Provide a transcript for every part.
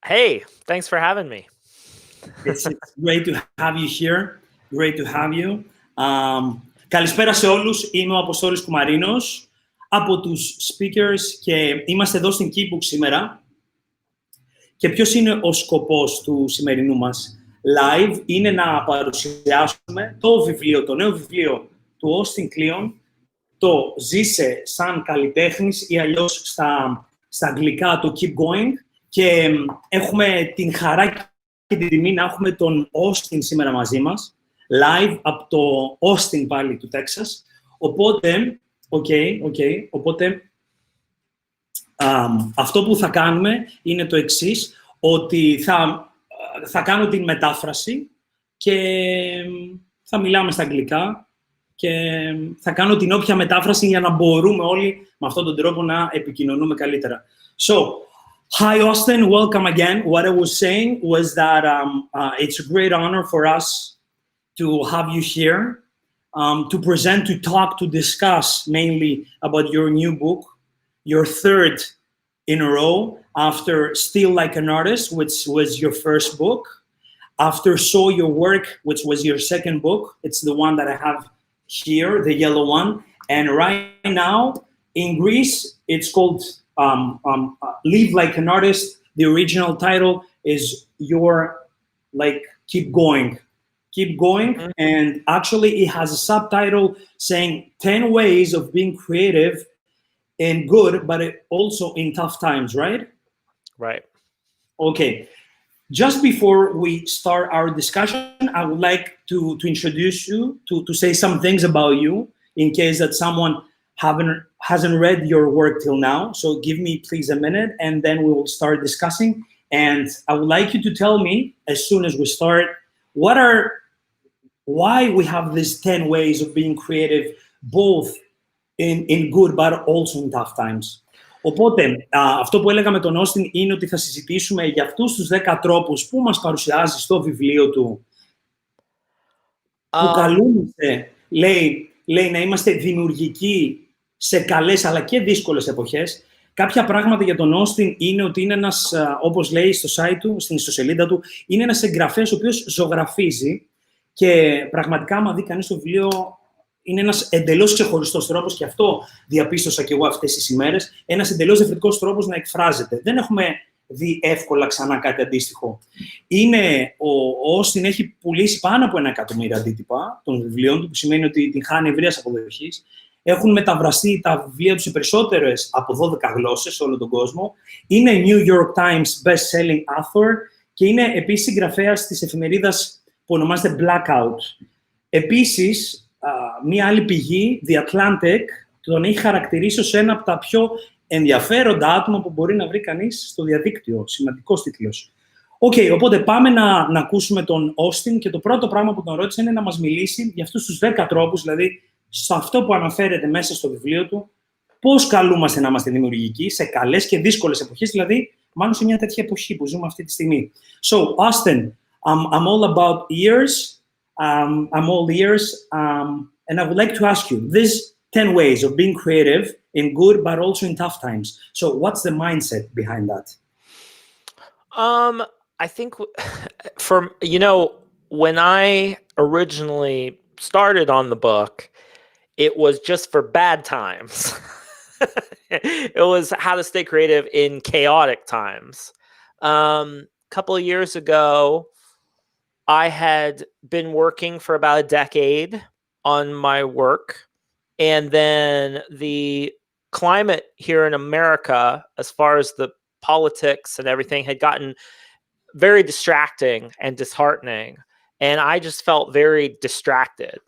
Hey, thanks for having me. It's great to have you here. Great to have you. Καλησπέρα σε όλους. Είμαι ο Απόστολος Κουμαρίνος από τους speakers και είμαστε εδώ στην Keybook σήμερα. Και ποιος είναι ο σκοπός του σημερινού μας live? Είναι να παρουσιάσουμε το βιβλίο, το νέο βιβλίο του Austin Kleon, το «Ζήσε σαν καλλιτέχνης» ή αλλιώς στα αγγλικά το «Keep Going». Και έχουμε την χαρά και την τιμή να έχουμε τον Austin σήμερα μαζί μας, live από το Austin πάλι του Τέξας. Οπότε, οπότε αυτό που θα κάνουμε είναι το εξής, ότι θα κάνω την μετάφραση και θα μιλάμε στα αγγλικά και θα κάνω την όποια μετάφραση για να μπορούμε όλοι με αυτόν τον τρόπο να επικοινωνούμε καλύτερα. So, hi, Austin. Welcome again. What I was saying was that it's a great honor for us to have you here, to present, to talk, to discuss mainly about your new book, your third in a row, after Still Like an Artist, which was your first book, after Show Your Work, which was your second book. It's the one that I have here, the yellow one. And right now, in Greece, it's called Live Like an Artist. The original title is Keep Going. Keep Going. Mm-hmm. And actually it has a subtitle saying 10 ways of being creative and good, but also in tough times, right? Right. Okay. Just before we start our discussion, I would like to introduce you, to say some things about you in case that someone hasn't read your work till now. So give me please a minute and then we will start discussing. And I would like you to tell me as soon as we start, why we have these 10 ways of being creative, both in good but also in tough times. Οπότε, αυτό που έλεγα με τον Austin είναι ότι θα συζητήσουμε για αυτούς τους 10 τρόπους που μας παρουσιάζει στο βιβλίο του, που καλούμαστε, λέει να είμαστε δημιουργικοί σε καλές αλλά και δύσκολες εποχές. Κάποια πράγματα για τον Austin είναι ότι είναι ένας, όπως λέει στο site του, στην ιστοσελίδα του, είναι ένας συγγραφέας ο οποίος ζωγραφίζει και πραγματικά, άμα δει κανείς το βιβλίο, είναι ένας εντελώς ξεχωριστός τρόπος και αυτό διαπίστωσα και εγώ αυτές τις ημέρες, ένας εντελώς διαφορετικός τρόπος να εκφράζεται. Δεν έχουμε δει εύκολα ξανά κάτι αντίστοιχο. Ο Austin έχει πουλήσει πάνω από 1 εκατομμύριο αντίτυπα των βιβλίων του, που σημαίνει ότι την χάνει ευρείας αποδοχής. Έχουν μεταβραστεί τα βιβλία του σε περισσότερες από 12 γλώσσες σε όλο τον κόσμο. Είναι New York Times best-selling author και είναι επίσης συγγραφέας της εφημερίδας που ονομάζεται Blackout. Επίσης, μία άλλη πηγή, The Atlantic, τον έχει χαρακτηρίσει ως ένα από τα πιο ενδιαφέροντα άτομα που μπορεί να βρει κανείς στο διαδίκτυο. Σημαντικός τίτλος. Οπότε πάμε να ακούσουμε τον Austin και το πρώτο πράγμα που τον ρώτησε είναι να μας μιλήσει για αυτούς τους 10 τρόπους, δηλαδή σε αυτό που αναφέρεται μέσα στο βιβλίο του, πώς καλούμαστε να είμαστε δημιουργικοί σε καλές και δύσκολες εποχές, δηλαδή μάλλον σε μια τέτοια εποχή που ζούμε αυτή τη στιγμή. So, Austin, I'm all about ears. I'm all ears, and I would like to ask you, these 10 ways of being creative in good but also in tough times. So what's the mindset behind that? I think when I originally started on the book, it was just for bad times. It was how to stay creative in chaotic times. A couple of years ago, I had been working for about a decade on my work, and then the climate here in America, as far as the politics and everything, had gotten very distracting and disheartening, and I just felt very distracted.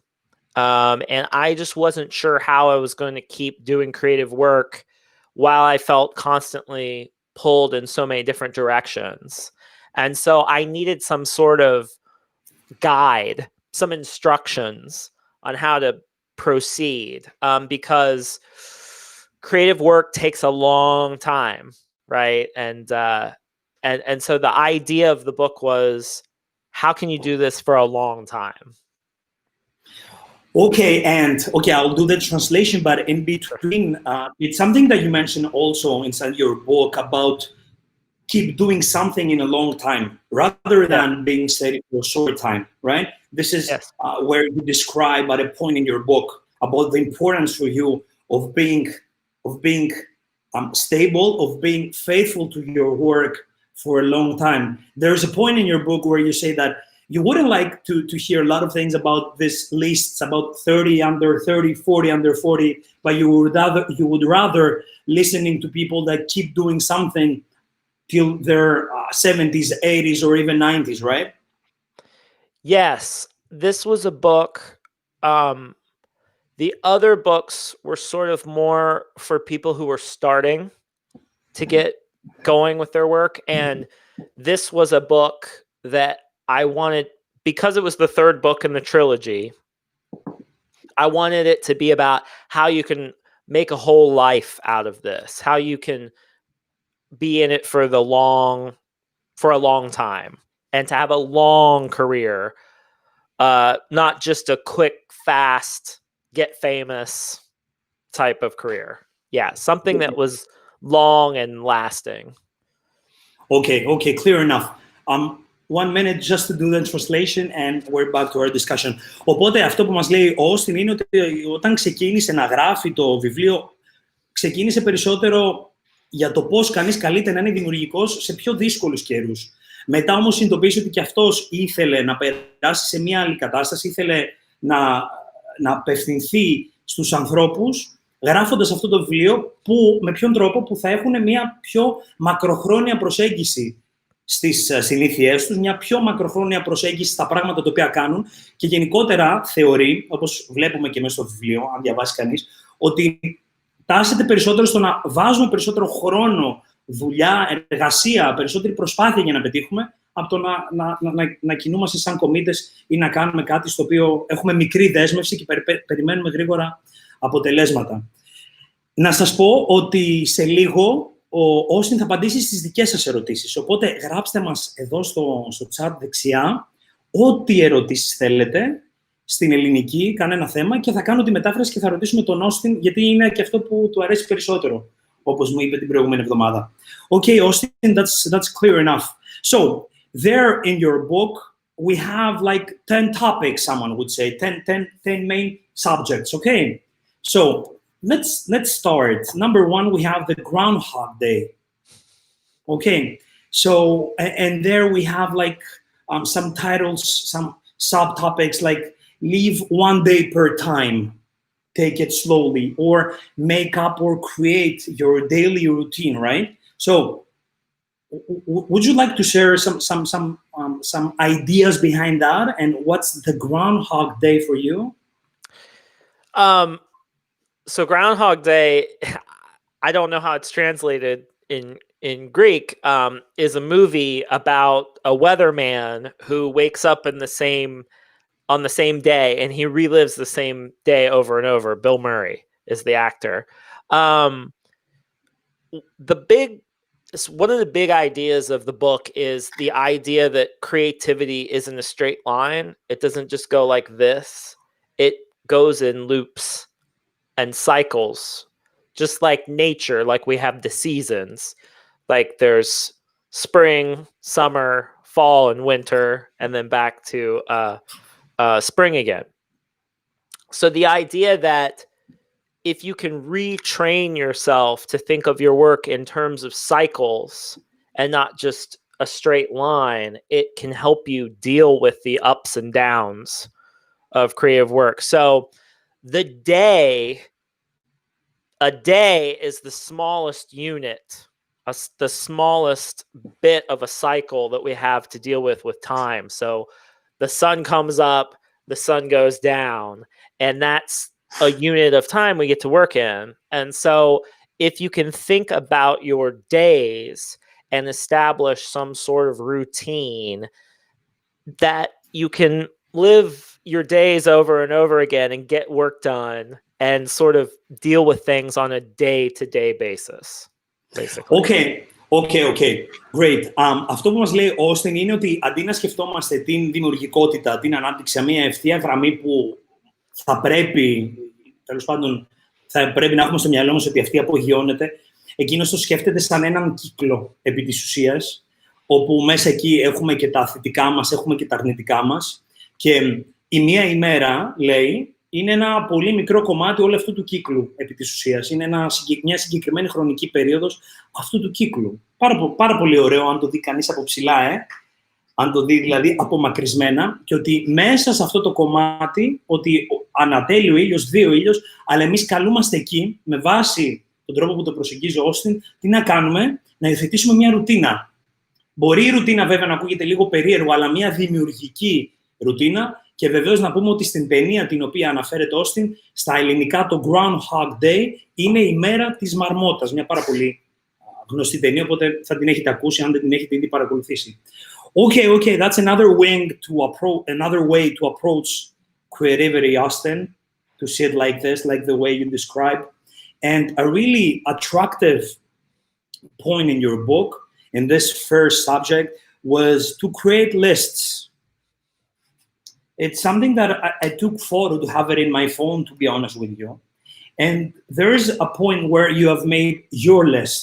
And I just wasn't sure how I was going to keep doing creative work while I felt constantly pulled in so many different directions. And so I needed some sort of guide, some instructions on how to proceed, because creative work takes a long time, right? And so the idea of the book was, how can you do this for a long time? Okay, I'll do the translation, but in between, it's something that you mentioned also inside your book about keep doing something in a long time rather than being steady for a short time, right? This is where you describe at a point in your book about the importance for you of being stable, of being faithful to your work for a long time. There's a point in your book where you say that you wouldn't like to hear a lot of things about these lists, about 30 under 30, 40 under 40, but you would rather listening to people that keep doing something till their 70s, 80s, or even 90s, right? Yes, this was a book. The other books were sort of more for people who were starting to get going with their work. And this was a book that I wanted, because it was the third book in the trilogy, I wanted it to be about how you can make a whole life out of this, how you can be in it for a long time, and to have a long career, not just a quick, fast, get famous type of career. Yeah, something that was long and lasting. Okay, clear enough. 1 minute just to do the translation and we're back to our discussion. Οπότε αυτό που μας λέει ο Austin είναι ότι όταν ξεκίνησε να γράφει το βιβλίο, ξεκίνησε περισσότερο για το πώς κανείς καλείται να είναι δημιουργικός σε πιο δύσκολους καιρούς. Μετά όμως συνειδητοποίησε ότι και αυτός ήθελε να περάσει σε μια άλλη κατάσταση, ήθελε να απευθυνθεί στους ανθρώπους, γράφοντας αυτό το βιβλίο, με ποιον τρόπο που θα έχουν μια πιο μακροχρόνια προσέγγιση στις συνήθειές τους, μια πιο μακροχρόνια προσέγγιση στα πράγματα τα οποία κάνουν και γενικότερα θεωρεί, όπως βλέπουμε και μέσα στο βιβλίο, αν διαβάσει κανείς, ότι τάσεται περισσότερο στο να βάζουμε περισσότερο χρόνο, δουλειά, εργασία, περισσότερη προσπάθεια για να πετύχουμε, από το να κινούμαστε σαν κομίτες ή να κάνουμε κάτι στο οποίο έχουμε μικρή δέσμευση και περιμένουμε γρήγορα αποτελέσματα. Να σας πω ότι σε λίγο ο Austin θα απαντήσει στις δικές σας ερωτήσεις. Οπότε γράψτε μας εδώ στο chat δεξιά ό,τι ερωτήσεις θέλετε στην ελληνική, κανένα θέμα, και θα κάνω τη μετάφραση και θα ρωτήσουμε τον Austin, γιατί είναι και αυτό που του αρέσει περισσότερο, όπως μου είπε την προηγούμενη εβδομάδα. Okay, Austin, that's clear enough. So, there in your book, we have like 10 topics, someone would say, 10 main subjects, okay? So, let's start. Number 1, we have the Groundhog Day. Okay, so, and there we have like some titles, some subtopics like live 1 day per time, take it slowly, or make up or create your daily routine, right? So, would you like to share some ideas behind that, and what's the Groundhog Day for you? So Groundhog Day, I don't know how it's translated in Greek, is a movie about a weatherman who wakes up on the same day, and he relives the same day over and over. Bill Murray is the actor. One of the big ideas of the book is the idea that creativity isn't a straight line. It doesn't just go like this. It goes in loops and cycles, just like nature, like we have the seasons. Like there's spring, summer, fall, and winter, and then back to spring again. So the idea that if you can retrain yourself to think of your work in terms of cycles and not just a straight line, it can help you deal with the ups and downs of creative work. So a day is the smallest unit, the smallest bit of a cycle that we have to deal with time. So the sun comes up, the sun goes down, and that's a unit of time we get to work in. And so if you can think about your days and establish some sort of routine, that you can live your days over and over again and get work done and sort of deal with things on a day-to-day basis, basically. Okay, great. Αυτό που μας λέει ο Austin είναι ότι αντί να σκεφτόμαστε την δημιουργικότητα, την ανάπτυξη, μια ευθεία γραμμή που θα πρέπει, τέλος πάντων, θα πρέπει να έχουμε στο μυαλό μας ότι αυτή απογειώνεται, εκείνος το σκέφτεται σαν έναν κύκλο επί της ουσίας, όπου μέσα εκεί έχουμε και τα θετικά μας, έχουμε και τα αρνητικά μας. Και η μία ημέρα, λέει, είναι ένα πολύ μικρό κομμάτι όλου αυτού του κύκλου επί της ουσίας. Είναι μια συγκεκριμένη χρονική περίοδος αυτού του κύκλου. Πάρα πολύ ωραίο, αν το δει κανείς από ψηλά, αν το δει δηλαδή απομακρυσμένα, και ότι μέσα σε αυτό το κομμάτι, ότι ανατέλει ο ήλιος, δει ο ήλιος, αλλά εμείς καλούμαστε εκεί, με βάση τον τρόπο που το προσεγγίζει ο Austin, τι να κάνουμε, να υιοθετήσουμε μια ρουτίνα. Μπορεί η ρουτίνα βέβαια να ακούγεται λίγο περίεργο, αλλά μια δημιουργική ρουτίνα. Και βεβαίως να πούμε ότι στην ταινία την οποία αναφέρεται ο Austin, στα ελληνικά το Groundhog Day είναι η μέρα της μαρμότας. Μια πάρα πολύ γνωστή ταινία, οπότε θα την έχετε ακούσει αν δεν την έχετε ήδη παρακολουθήσει. Okay, that's another way to approach creativity, Austin, to see it like this, like the way you describe. And a really attractive point in your book, in this first subject, was to create lists. It's something that I took photo to have it in my phone, to be honest with you. And there is a point where you have made your list,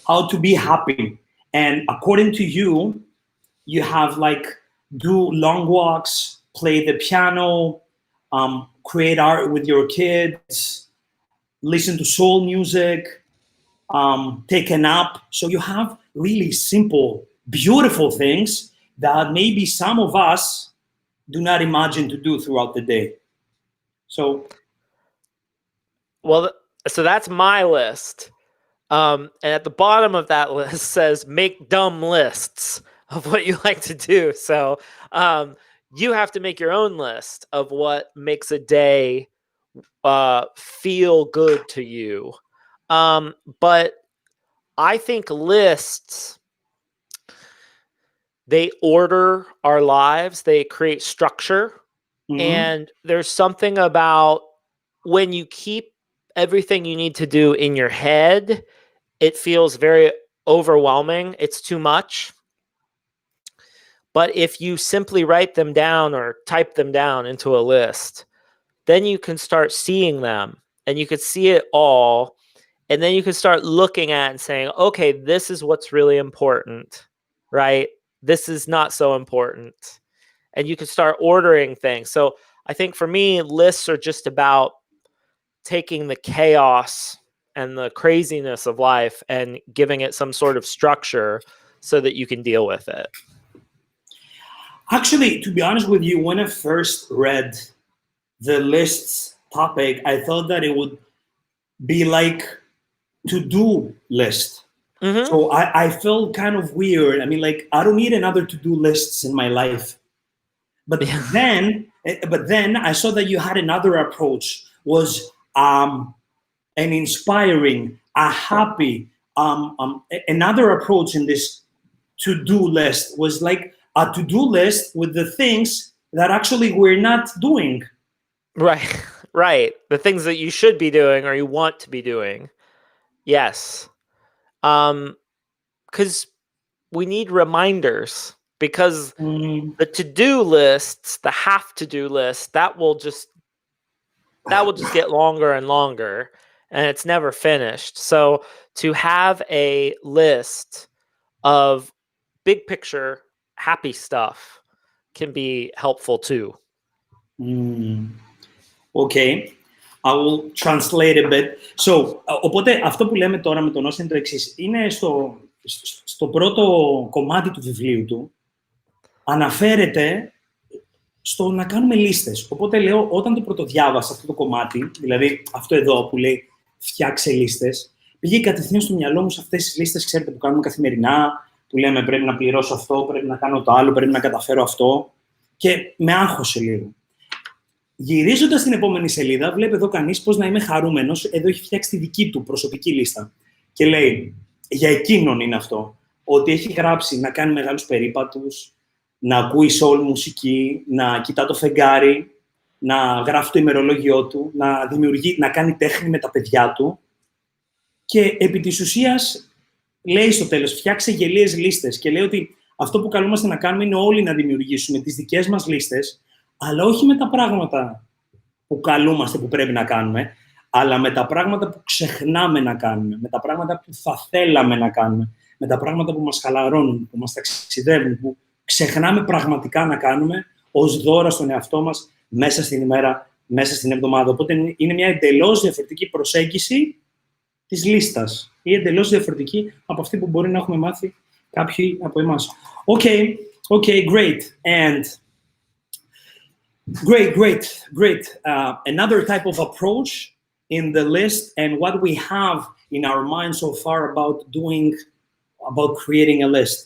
how to be happy. And according to you, you have do long walks, play the piano, create art with your kids, listen to soul music, take a nap. So you have really simple, beautiful things that maybe some of us do not imagine to do throughout the day. So that's my list. And at the bottom of that list says, make dumb lists of what you like to do. So you have to make your own list of what makes a day feel good to you. But I think lists, they order our lives, they create structure. Mm-hmm. And there's something about when you keep everything you need to do in your head, it feels very overwhelming. It's too much. But if you simply write them down or type them down into a list, then you can start seeing them and you can see it all. And then you can start looking at and saying, okay, this is what's really important, right? This is not so important. And you can start ordering things. So I think for me, lists are just about taking the chaos and the craziness of life and giving it some sort of structure so that you can deal with it. Actually, to be honest with you, when I first read the lists topic, I thought that it would be like to-do list. Mm-hmm. So I felt kind of weird. I mean, I don't need another to-do lists in my life. But then I saw that you had another approach, was an inspiring, a happy, another approach in this to-do list was like a to-do list with the things that actually we're not doing. Right. The things that you should be doing or you want to be doing. Yes. Because we need reminders. Because the to-do lists, the have-to-do list, that will just get longer and longer, and it's never finished. So to have a list of big picture, happy stuff can be helpful too. Okay. I will translate a bit. So, οπότε αυτό που λέμε τώρα με τον Austin είναι το εξής. Είναι στο πρώτο κομμάτι του βιβλίου του, αναφέρεται στο να κάνουμε λίστες. Οπότε λέω, όταν το πρωτοδιάβασα αυτό το κομμάτι, δηλαδή αυτό εδώ που λέει φτιάξε λίστες, πήγε κατευθείαν στο μυαλό μου σε αυτές τις λίστες, ξέρετε, που κάνουμε καθημερινά, που λέμε πρέπει να πληρώσω αυτό, πρέπει να κάνω το άλλο, πρέπει να καταφέρω αυτό, και με άγχωσε λίγο. Γυρίζοντας την επόμενη σελίδα, βλέπει εδώ κανείς πώς να είμαι χαρούμενος. Εδώ έχει φτιάξει τη δική του προσωπική λίστα. Και λέει, για εκείνον είναι αυτό, ότι έχει γράψει να κάνει μεγάλους περίπατους, να ακούει soul μουσική, να κοιτά το φεγγάρι, να γράφει το ημερολόγιό του, να δημιουργεί, να κάνει τέχνη με τα παιδιά του. Και επί της ουσίας, λέει στο τέλος, φτιάξε γελίες λίστες. Και λέει ότι αυτό που καλούμαστε να κάνουμε είναι όλοι να δημιουργήσουμε τις δικές μας λίστες, αλλά όχι με τα πράγματα που καλούμαστε, που πρέπει να κάνουμε, αλλά με τα πράγματα που ξεχνάμε να κάνουμε, με τα πράγματα που θα θέλαμε να κάνουμε, με τα πράγματα που μας χαλαρώνουν, που μας ταξιδεύουν, που ξεχνάμε πραγματικά να κάνουμε ως δώρα στον εαυτό μας μέσα στην ημέρα, μέσα στην εβδομάδα. Οπότε είναι μια εντελώς διαφορετική προσέγγιση της λίστας ή εντελώς διαφορετική από αυτή που μπορεί να έχουμε μάθει κάποιοι από εμάς. Okay, great. And great. Another type of approach in the list and what we have in our mind so far about creating a list.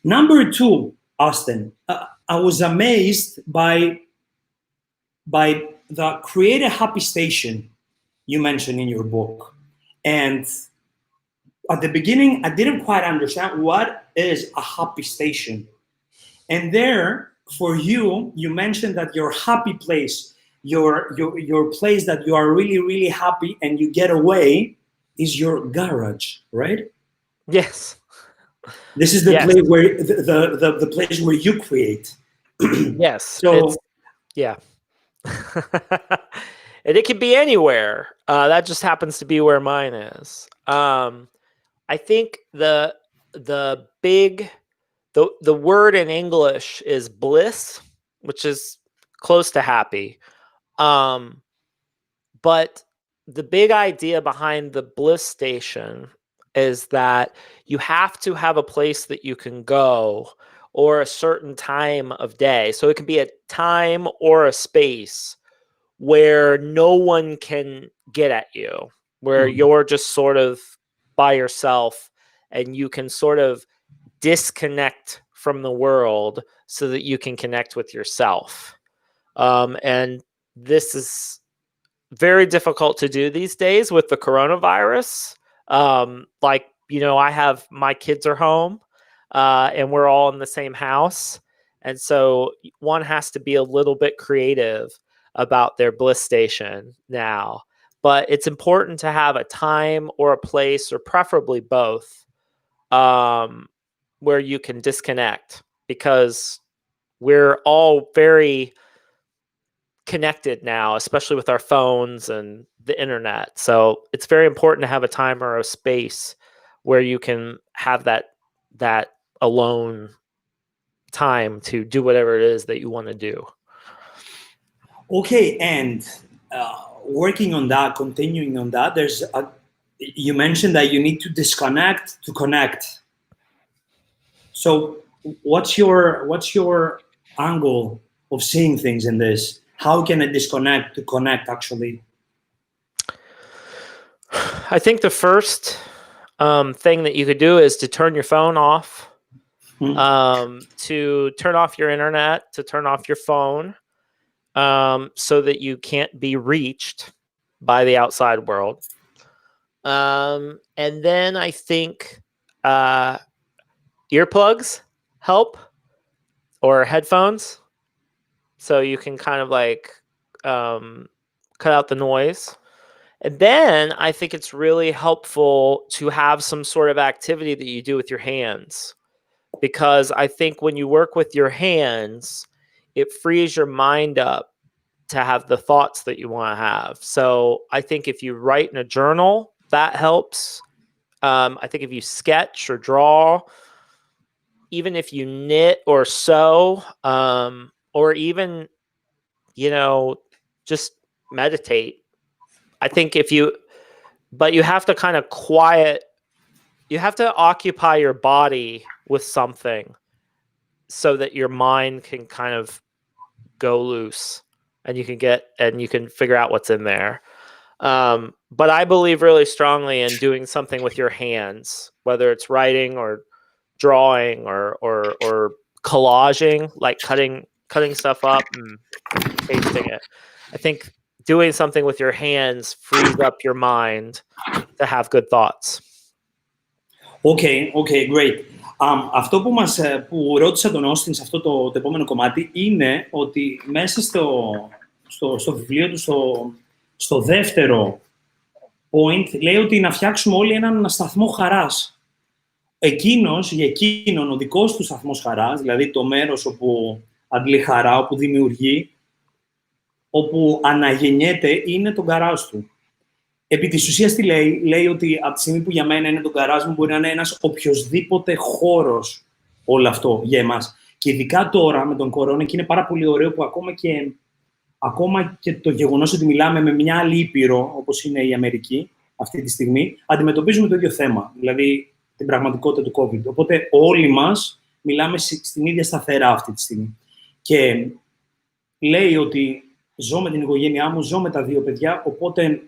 Number 2, Austin, I was amazed by the create a happy station you mentioned in your book. And at the beginning, I didn't quite understand what is a happy station. And there, for you, you mentioned that your happy place, your place that you are really, really happy and you get away is your garage, right? Yes. This is the place where the place where you create. Yes. So yeah. And it could be anywhere. That just happens to be where mine is. I think the word in English is bliss, which is close to happy. But the big idea behind the Bliss Station is that you have to have a place that you can go or a certain time of day. So it can be a time or a space where no one can get at you, where you're just sort of by yourself and you can sort of disconnect from the world so that you can connect with yourself. And this is very difficult to do these days with the coronavirus. Like, you know, I have my kids are home and we're all in the same house. And so one has to be a little bit creative about their Bliss Station now. But it's important to have a time or a place, or preferably both, where you can disconnect, because we're all very connected now, especially with our phones and the internet. So it's very important to have a time or a space where you can have that alone time to do whatever it is that you want to do. Okay, and working on that, continuing on that, you mentioned that you need to disconnect to connect. So what's your angle of seeing things in this? How can I disconnect to connect, actually? I think the first thing that you could do is to turn your phone off, to turn off your internet, to turn off your phone, so that you can't be reached by the outside world. And then I think earplugs help, or headphones, so you can kind of like cut out the noise. And then I think it's really helpful to have some sort of activity that you do with your hands, because I think when you work with your hands, it frees your mind up to have the thoughts that you want to have. So I think if you write in a journal, that helps. I think if you sketch or draw, even if you knit or sew, or even, you know, just meditate. I think but you have to kind of you have to occupy your body with something so that your mind can kind of go loose and you can figure out what's in there. But I believe really strongly in doing something with your hands, whether it's writing or drawing or collaging, like cutting stuff up and pasting it. I think doing something with your hands frees up your mind to have good thoughts. Okay, great. Αυτό που ρώτησα τον Austin σε αυτό το επόμενο κομμάτι είναι ότι μέσα στο βιβλίο του, στο δεύτερο point, λέει ότι να φτιάξουμε όλοι έναν σταθμό χαράς. Για εκείνον ο δικός του σταθμός χαράς, δηλαδή το μέρος όπου αντλεί χαρά, όπου δημιουργεί, όπου αναγεννιέται, είναι το γκαράζ του. Επί της ουσίας τι λέει? Λέει ότι από τη στιγμή που για μένα είναι το γκαράζ μου, μπορεί να είναι ένας οποιοσδήποτε χώρος όλο αυτό για εμάς. Και ειδικά τώρα με τον κορώνα, και είναι πάρα πολύ ωραίο που ακόμα και το γεγονός ότι μιλάμε με μια άλλη ήπειρο, όπως είναι η Αμερική αυτή τη στιγμή, αντιμετωπίζουμε το ίδιο θέμα, δηλαδή την πραγματικότητα του COVID. Οπότε όλοι μας μιλάμε στην ίδια σταθερά αυτή τη στιγμή. Και λέει ότι ζω με την οικογένειά μου, ζω με τα 2 παιδιά, οπότε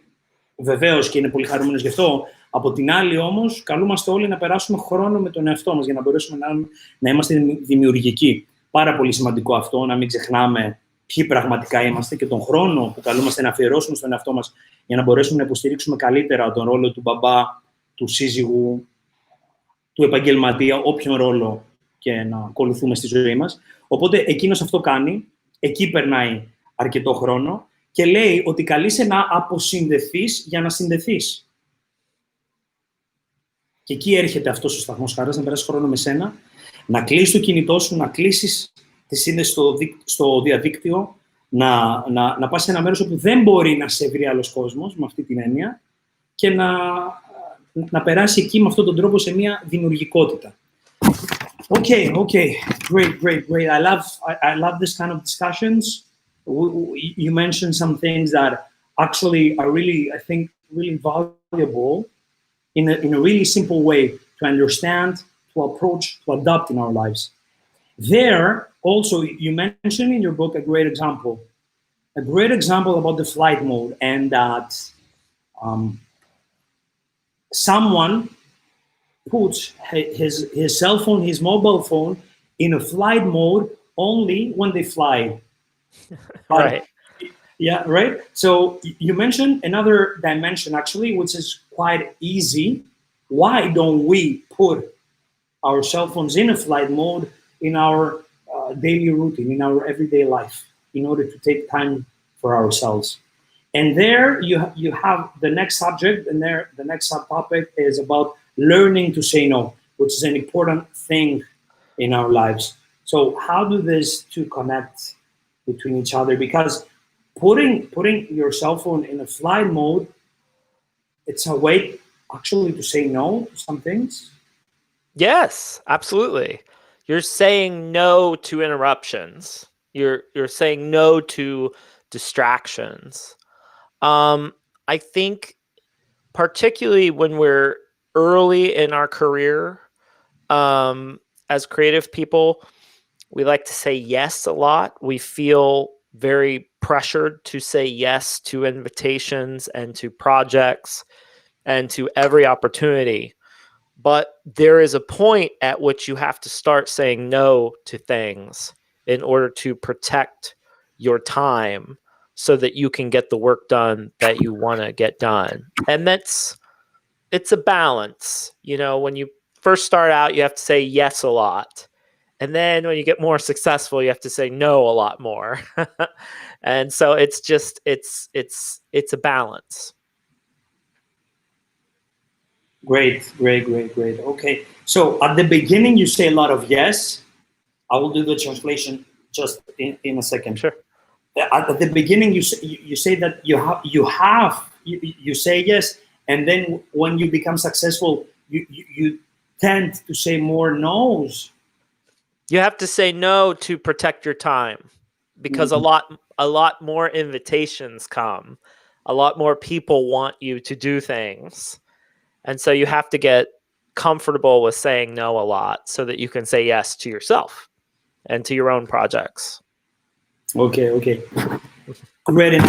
βεβαίως και είναι πολύ χαρούμενος γι' αυτό. Από την άλλη όμως, καλούμαστε όλοι να περάσουμε χρόνο με τον εαυτό μας για να μπορέσουμε να είμαστε δημιουργικοί. Πάρα πολύ σημαντικό αυτό, να μην ξεχνάμε ποιοι πραγματικά είμαστε και τον χρόνο που καλούμαστε να αφιερώσουμε στον εαυτό μας για να μπορέσουμε να υποστηρίξουμε καλύτερα τον ρόλο του μπαμπά, του σύζυγου, του επαγγελματία, όποιον ρόλο και να ακολουθούμε στη ζωή μας. Οπότε εκείνος αυτό κάνει, εκεί περνάει αρκετό χρόνο και λέει ότι καλείσαι να αποσυνδεθείς για να συνδεθείς. Και εκεί έρχεται αυτός ο σταθμός χαράς, να περάσεις χρόνο με σένα, να κλείσεις το κινητό σου, να κλείσεις τη σύνδεση στο διαδίκτυο, να πας σε ένα μέρος όπου δεν μπορεί να σε βρει άλλος κόσμος, με αυτή την έννοια, και να περάσει εκεί με αυτόν τον τρόπο σε μια δημιουργικότητα. Okay, great. I love this kind of discussions. You mentioned some things that actually are really, I think, really valuable in a really simple way to understand, to approach, to adopt in our lives. There, also, you mentioned in your book a great example about the flight mode, and that someone puts his cell phone, his mobile phone, in a flight mode only when they fly. Right. Yeah, right? So you mentioned another dimension, actually, which is quite easy. Why don't we put our cell phones in a flight mode in our daily routine, in our everyday life, in order to take time for ourselves? And there you have the next subject, and there the next subtopic is about learning to say no, which is an important thing in our lives. So how do these two connect between each other? Because putting your cell phone in a flight mode, it's a way actually to say no to some things. Yes, absolutely. You're saying no to interruptions. You're saying no to distractions. I think particularly when we're early in our career, as creative people, we like to say yes a lot. We feel very pressured to say yes to invitations and to projects and to every opportunity. But there is a point at which you have to start saying no to things in order to protect your time so that you can get the work done that you want to get done. And it's a balance. You know, when you first start out, you have to say yes a lot. And then when you get more successful, you have to say no a lot more. And so it's just, it's a balance. Great. Okay. So at the beginning, you say a lot of yes. I will do the translation just in a second. Sure. At the beginning, you say that you say yes, and then when you become successful, you tend to say more no's. You have to say no to protect your time, because a lot more invitations come. A lot more people want you to do things. And so you have to get comfortable with saying no a lot so that you can say yes to yourself and to your own projects. Okay. Great.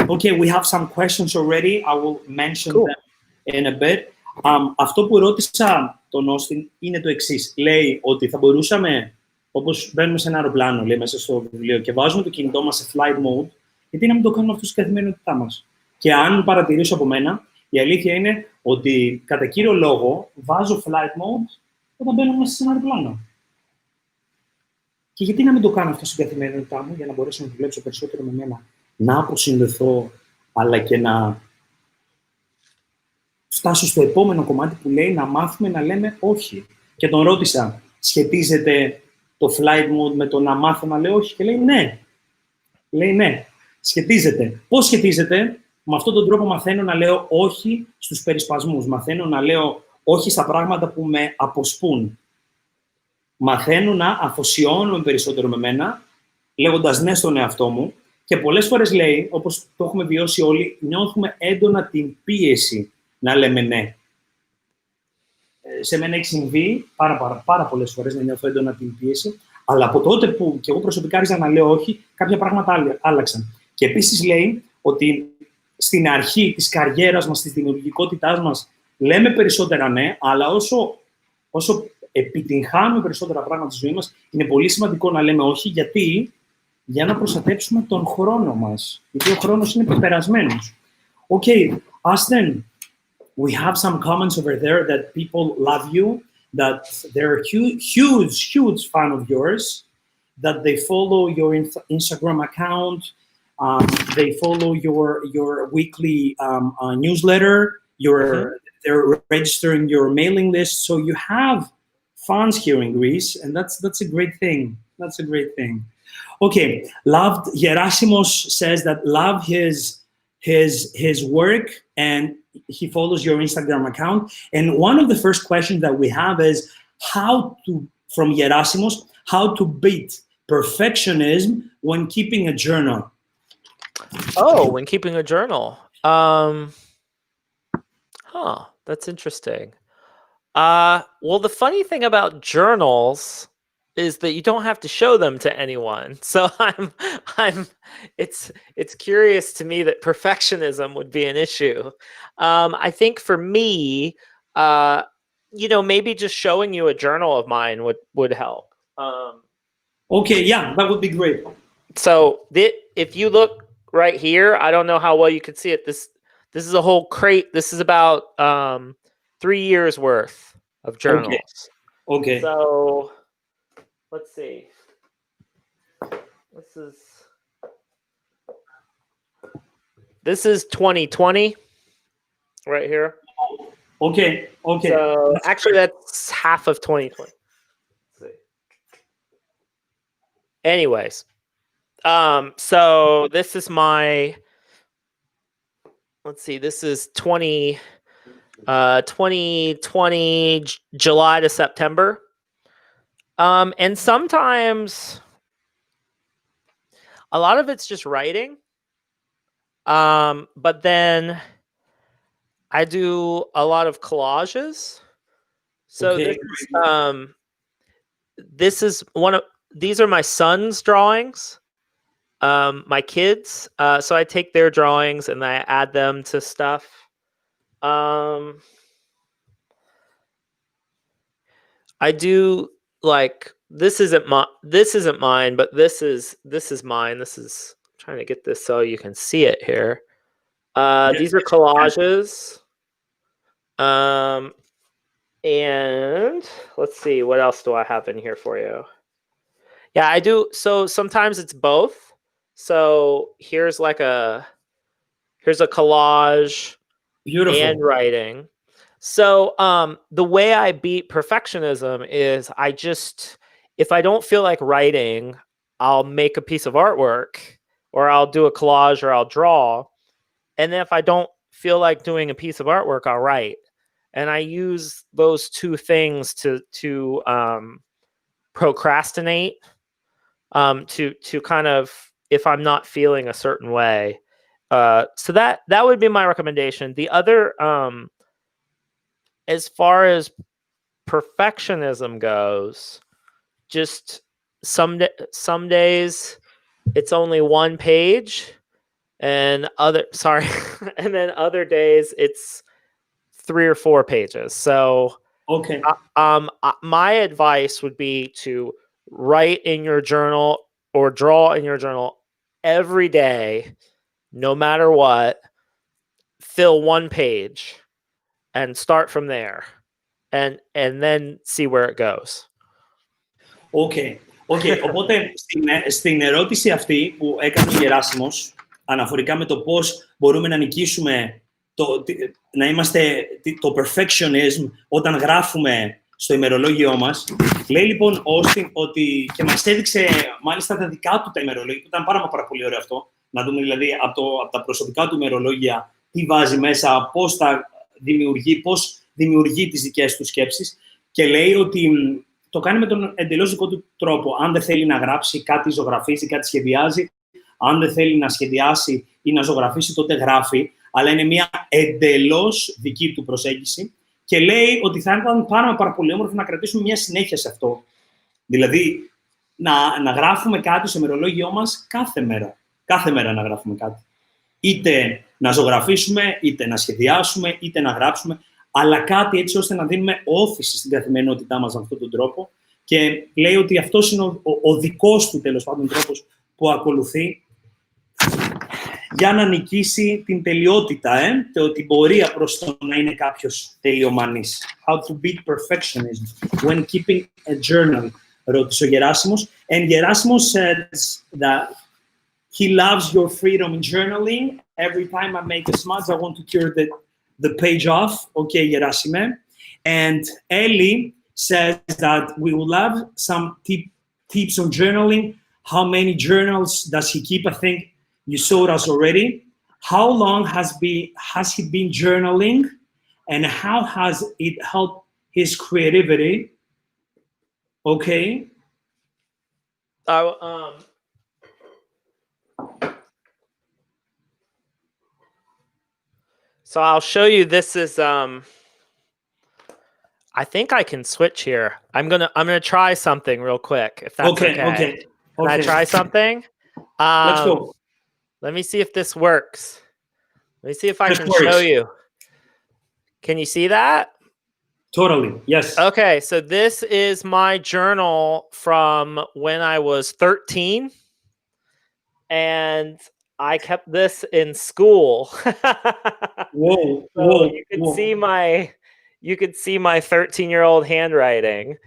Okay, we have some questions already. I will mention them in a bit. Αυτό που ρώτησα τον Austin είναι το εξής. Λέει ότι θα μπορούσαμε, όπως μπαίνουμε σε ένα αεροπλάνο, λέει μέσα στο βιβλίο, και βάζουμε το κινητό μας σε flight mode, γιατί να μην το κάνουμε αυτό στην καθημερινότητά μας. Και αν παρατηρήσω από μένα, η αλήθεια είναι ότι κατά κύριο λόγο βάζω flight mode όταν μπαίνω μέσα σε ένα αεροπλάνο. Και γιατί να μην το κάνω αυτό στην καθημερινότητά μου, για να μπορέσω να δουλέψω περισσότερο με μένα, να αποσυνδεθώ, αλλά και να φτάσω στο επόμενο κομμάτι που λέει να μάθουμε να λέμε όχι. Και τον ρώτησα, σχετίζεται το flight mode με το να μάθω να λέω όχι? Και λέει ναι. Σχετίζεται. Πώς σχετίζεται? Με αυτόν τον τρόπο μαθαίνω να λέω όχι στους περισπασμούς. Μαθαίνω να λέω όχι στα πράγματα που με αποσπούν. Μαθαίνω να αφοσιώνομαι περισσότερο με μένα, λέγοντας ναι στον εαυτό μου. Και πολλές φορές, λέει, όπως το έχουμε βιώσει όλοι, νιώθουμε έντονα την πίεση να λέμε ναι. Σε μένα έχει συμβεί πάρα πολλές φορές να νιώθω έντονα την πίεση, αλλά από τότε που και εγώ προσωπικά άρχισα να λέω όχι, κάποια πράγματα άλλαξαν. Και επίσης λέει ότι στην αρχή της καριέρας μας, της δημιουργικότητάς μας, λέμε περισσότερα ναι, αλλά όσο επιτυγχάνουμε περισσότερα πράγματα στη ζωή μας, είναι πολύ σημαντικό να λέμε όχι, γιατί για να προστατέψουμε τον χρόνο μας. Γιατί ο χρόνος είναι πεπερασμένος. Okay, Austin, we have some comments over there that people love you, that they're huge fan of yours, that they follow your Instagram account, they follow your weekly newsletter, they're registering your mailing list, so you have fans here in Greece, and that's a great thing. That's a great thing. Okay, loved Gerasimos says that love his work, and he follows your Instagram account. And one of the first questions that we have is from Gerasimos, how to beat perfectionism when keeping a journal. Oh, when keeping a journal. That's interesting. Well, the funny thing about journals is that you don't have to show them to anyone. So it's curious to me that perfectionism would be an issue. I think for me, maybe just showing you a journal of mine would help. Okay, yeah, that would be great. So if you look right here, I don't know how well you can see it. This is a whole crate. This is about 3 years worth of journals. Okay. So let's see. This is 2020 right here. Okay. So actually that's half of 2020. Let's see. Anyways, so this is this is 2020 July to September. And sometimes a lot of it's just writing. But then I do a lot of collages. So these are my son's drawings, my kids. So I take their drawings and I add them to stuff. I do like this isn't mine, but this is mine. This is I'm trying to get this so you can see it here. These are collages. And let's see, what else do I have in here for you? Yeah, I do. So sometimes it's both. So here's a collage. Beautiful. And writing. So the way I beat perfectionism is if I don't feel like writing, I'll make a piece of artwork, or I'll do a collage, or I'll draw. And then if I don't feel like doing a piece of artwork, I'll write. And I use those two things to procrastinate, to kind of, if I'm not feeling a certain way. So that would be my recommendation. The other, as far as perfectionism goes, just some days it's only one page, and then other days it's 3 or 4 pages. So okay. My advice would be to write in your journal or draw in your journal every day. No matter what, fill one page and start from there, and then see where it goes. Okay. Οπότε στην ερώτηση αυτή που έκανε ο Γεράσιμος, αναφορικά με το πώς μπορούμε να νικήσουμε να είμαστε το perfectionism όταν γράφουμε στο ημερολόγιό μας, λέει λοιπόν ο Austin ότι, και μας έδειξε μάλιστα τα δικά του τα ημερολόγια, που ήταν πάρα πολύ ωραίο αυτό, Να δούμε δηλαδή από τα προσωπικά του ημερολόγια τι βάζει μέσα, πώς τα δημιουργεί, πώς δημιουργεί τις δικές του σκέψεις. Και λέει ότι το κάνει με τον εντελώς δικό του τρόπο. Αν δεν θέλει να γράψει, κάτι ζωγραφίζει, κάτι σχεδιάζει. Αν δεν θέλει να σχεδιάσει ή να ζωγραφίσει, τότε γράφει. Αλλά είναι μια εντελώς δική του προσέγγιση. Και λέει ότι θα ήταν πάρα πολύ όμορφο να κρατήσουμε μια συνέχεια σε αυτό. Δηλαδή, να γράφουμε κάτι στο ημερολόγιό μας κάθε μέρα. Κάθε μέρα να γράφουμε κάτι. Είτε να ζωγραφίσουμε, είτε να σχεδιάσουμε, είτε να γράψουμε. Αλλά κάτι έτσι ώστε να δίνουμε όθηση στην καθημερινότητά μας με αυτόν τον τρόπο. Και λέει ότι αυτός είναι ο δικός του, τέλος πάντων, τρόπος που ακολουθεί για να νικήσει την τελειότητα, και ότι μπορεί προς το να είναι κάποιος τελειομανής. How to beat perfectionism when keeping a journal, ρώτησε ο Γεράσιμος. And Γεράσιμος says that he loves your freedom in journaling. Every time I make a smudge, I want to cure the page off. Okay, Gerasime. And Ellie says that we will have some tips on journaling. How many journals does he keep? I think you showed us already. How long has he been journaling? And how has it helped his creativity? Okay. So I'll show you. This is I think I can switch here. I'm gonna try something real quick, if that's okay. Can I try something? Let's go. Let me see if this works. Let me see if I can show you. Can you see that? Totally, yes. Okay, so this is my journal from when I was 13. And I kept this in school. Whoa. You could see my 13-year-old handwriting.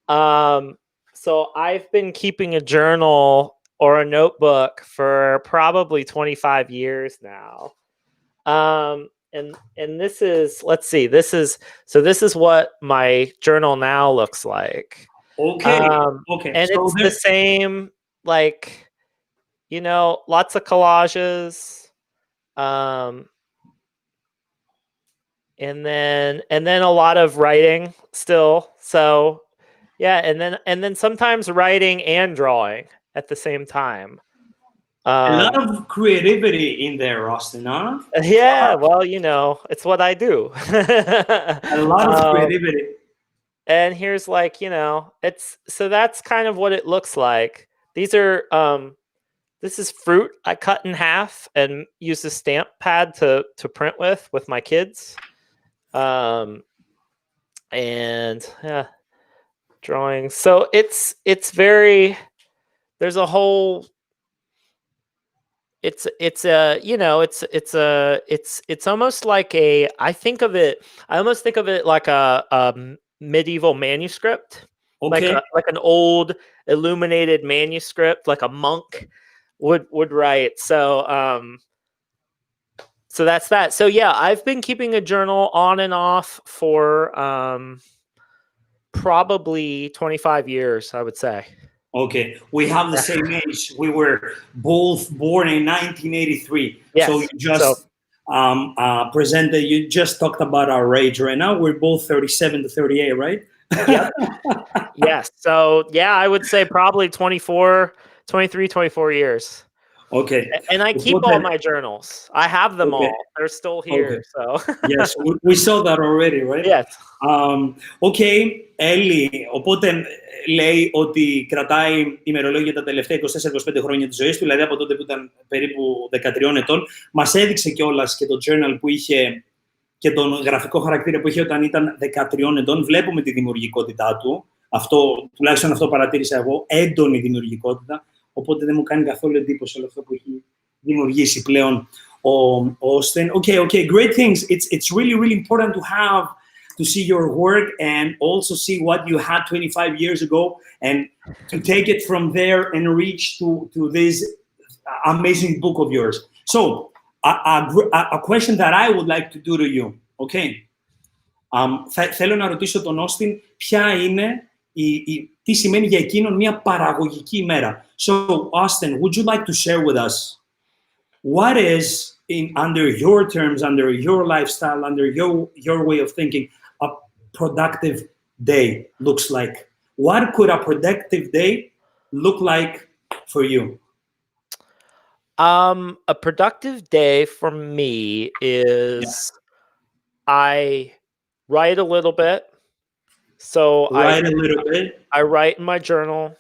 So I've been keeping a journal or a notebook for probably 25 years now. And this is, let's see, this is what my journal now looks like. Okay. And so it's the same, like, you know, lots of collages. And then a lot of writing still. So yeah, and then sometimes writing and drawing at the same time. A lot of creativity in there, Austin, huh? Yeah, well, you know, it's what I do. A lot of creativity. And here's like, you know, so that's kind of what it looks like. These are this is fruit I cut in half and use a stamp pad to print with my kids. And yeah, drawing. So it's very, there's a whole, it's a, you know, it's almost like I almost think of it like a medieval manuscript. Okay. Like an old illuminated manuscript, like a monk would write. So that's that. So yeah, I've been keeping a journal on and off for probably 25 years, I would say. Okay, we have the same age. We were both born in 1983. Yes. So you just presented, you just talked about our age right now. We're both 37 to 38, right? Yep. Yes. So yeah, I would say probably 23-24 years. Okay. And I keep all my journals. I have them all. They're still here. Okay. So yes, we saw that already, right? Yes. Okay, Ellie. Οπότε λέει ότι κρατάει ημερολόγια τα τελευταία 24-25 χρόνια της ζωής του, δηλαδή από τότε που ήταν περίπου 13 ετών. Μας έδειξε κιόλας και το journal που είχε και τον γραφικό χαρακτήρα που είχε όταν ήταν 13 ετών. Βλέπουμε τη δημιουργικότητά του. Αυτό, τουλάχιστον αυτό παρατήρησα εγώ, έντονη δημιουργικότητα. Οπότε δεν μου κάνει καθόλου εντύπωση όλο αυτό που έχει δημιουργήσει πλέον ο Austin. Okay, great things. It's really important to see your work and also see what you had 25 years ago and to take it from there and reach to this amazing book of yours. So, a question that I would like to do to you, okay? Θέλω να ρωτήσω τον Austin ποια είναι τι σημαίνει για εκείνον μια παραγωγική ημέρα. So, Austin, would you like to share with us what is, under your terms, under your lifestyle, under your way of thinking, a productive day looks like? What could a productive day look like for you? A productive day for me is I write a little bit. So Write a little bit. I write in my journal.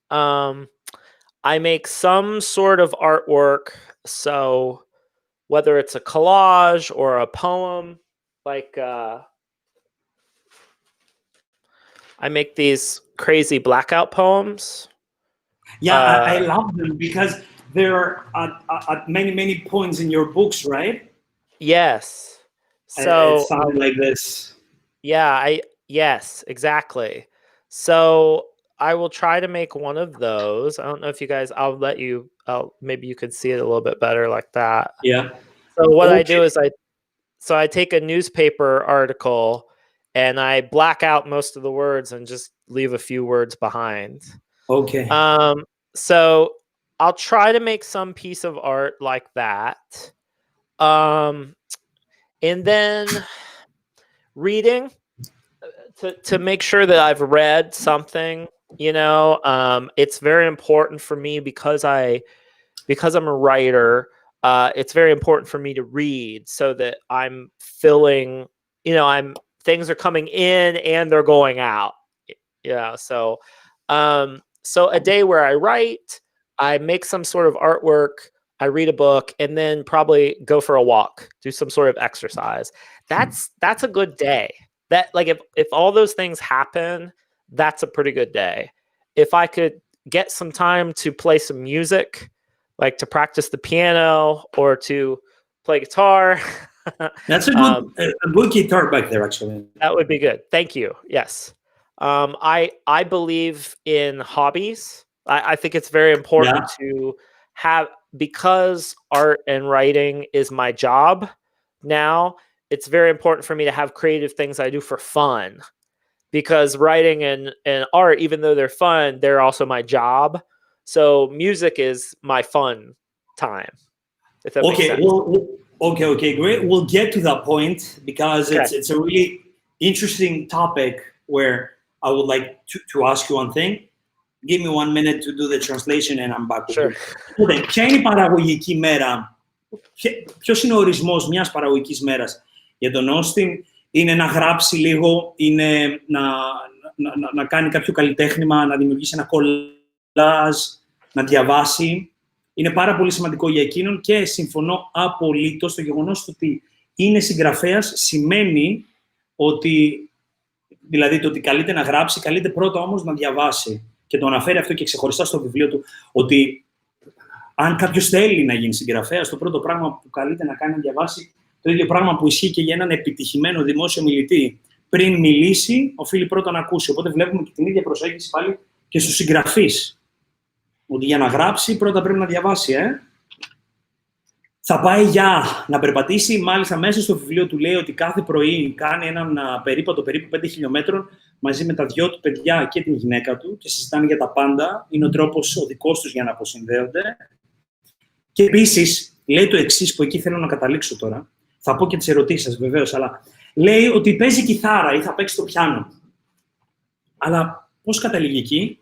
I make some sort of artwork. So whether it's a collage or a poem, like I make these crazy blackout poems. Yeah, I love them because they're at many points in your books, right? Yes. So it's something like this. Yeah, yes, exactly. So I will try to make one of those. I don't know if you guys, maybe you could see it a little bit better like that. Yeah. So what I do is I take a newspaper article and I black out most of the words and just leave a few words behind. Okay. So I'll try to make some piece of art like that. And then reading to make sure that I've read something, it's very important for me because I'm a writer. It's very important for me to read so that I'm filling, things are coming in and they're going out. Yeah. So a day where I write, I make some sort of artwork, I read a book, and then probably go for a walk, do some sort of exercise. That's a good day. That, like, if all those things happen, that's a pretty good day. If I could get some time to play some music, like to practice the piano or to play guitar. That's a good guitar back there, actually. That would be good. Thank you. Yes. I believe in hobbies. I think it's very important to have, because art and writing is my job now, it's very important for me to have creative things I do for fun, because writing and art, even though they're fun, they're also my job. So music is my fun time. If that makes sense. Okay, great. We'll get to that point because it's a really interesting topic where I would like to ask you one thing. Give me 1 minute to do the translation and I'm back. Sure. Ποια είναι η παραγωγική μέρα, ποιος είναι ο ορισμός μιας παραγωγικής μέρας για τον Austin? Είναι να γράψει λίγο, είναι να κάνει κάποιο καλλιτέχνημα, να δημιουργήσει ένα collage, να διαβάσει. Είναι πάρα πολύ σημαντικό για εκείνον και συμφωνώ απολύτως στο γεγονός ότι είναι συγγραφέας σημαίνει ότι, δηλαδή το ότι καλείται να γράψει, καλείται πρώτα όμως να διαβάσει. Και το αναφέρει αυτό και ξεχωριστά στο βιβλίο του, ότι αν κάποιος θέλει να γίνει συγγραφέας, το πρώτο πράγμα που καλείται να κάνει να διαβάσει, το ίδιο πράγμα που ισχύει και για έναν επιτυχημένο δημόσιο μιλητή. Πριν μιλήσει, οφείλει πρώτα να ακούσει. Οπότε βλέπουμε και την ίδια προσέγγιση πάλι και στους συγγραφείς. Ότι για να γράψει, πρώτα πρέπει να διαβάσει. Θα πάει για να περπατήσει. Μάλιστα, μέσα στο βιβλίο του λέει ότι κάθε πρωί κάνει έναν περίπατο περίπου 5 χιλιόμετρων μαζί με τα δυο του παιδιά και την γυναίκα του και συζητάνε για τα πάντα. Είναι ο τρόπος ο δικός τους για να αποσυνδέονται. Και επίσης, λέει το εξής που εκεί θέλω να καταλήξω τώρα. Θα πω και τις ερωτήσεις σας βεβαίως, αλλά λέει ότι παίζει κιθάρα ή θα παίξει το πιάνο. Αλλά πώς καταλήγει εκεί?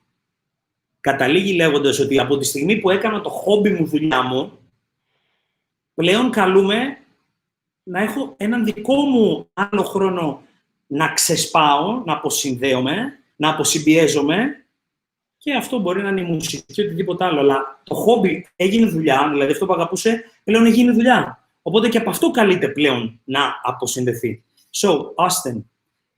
Καταλήγει λέγοντας ότι από τη στιγμή που έκανα το χόμπι μου δουλειά μου, πλέον καλούμε να έχω έναν δικό μου άλλο χρόνο να ξεσπάω, να αποσυνδέομαι, να αποσυμπιέζομαι και αυτό μπορεί να είναι η μουσική και οτιδήποτε άλλο. Αλλά το χόμπι έγινε δουλειά, δηλαδή αυτό που αγαπούσε, πλέον έγινε δουλειά. Οπότε και από αυτό καλείται πλέον να αποσυνδεθεί. So, Austin,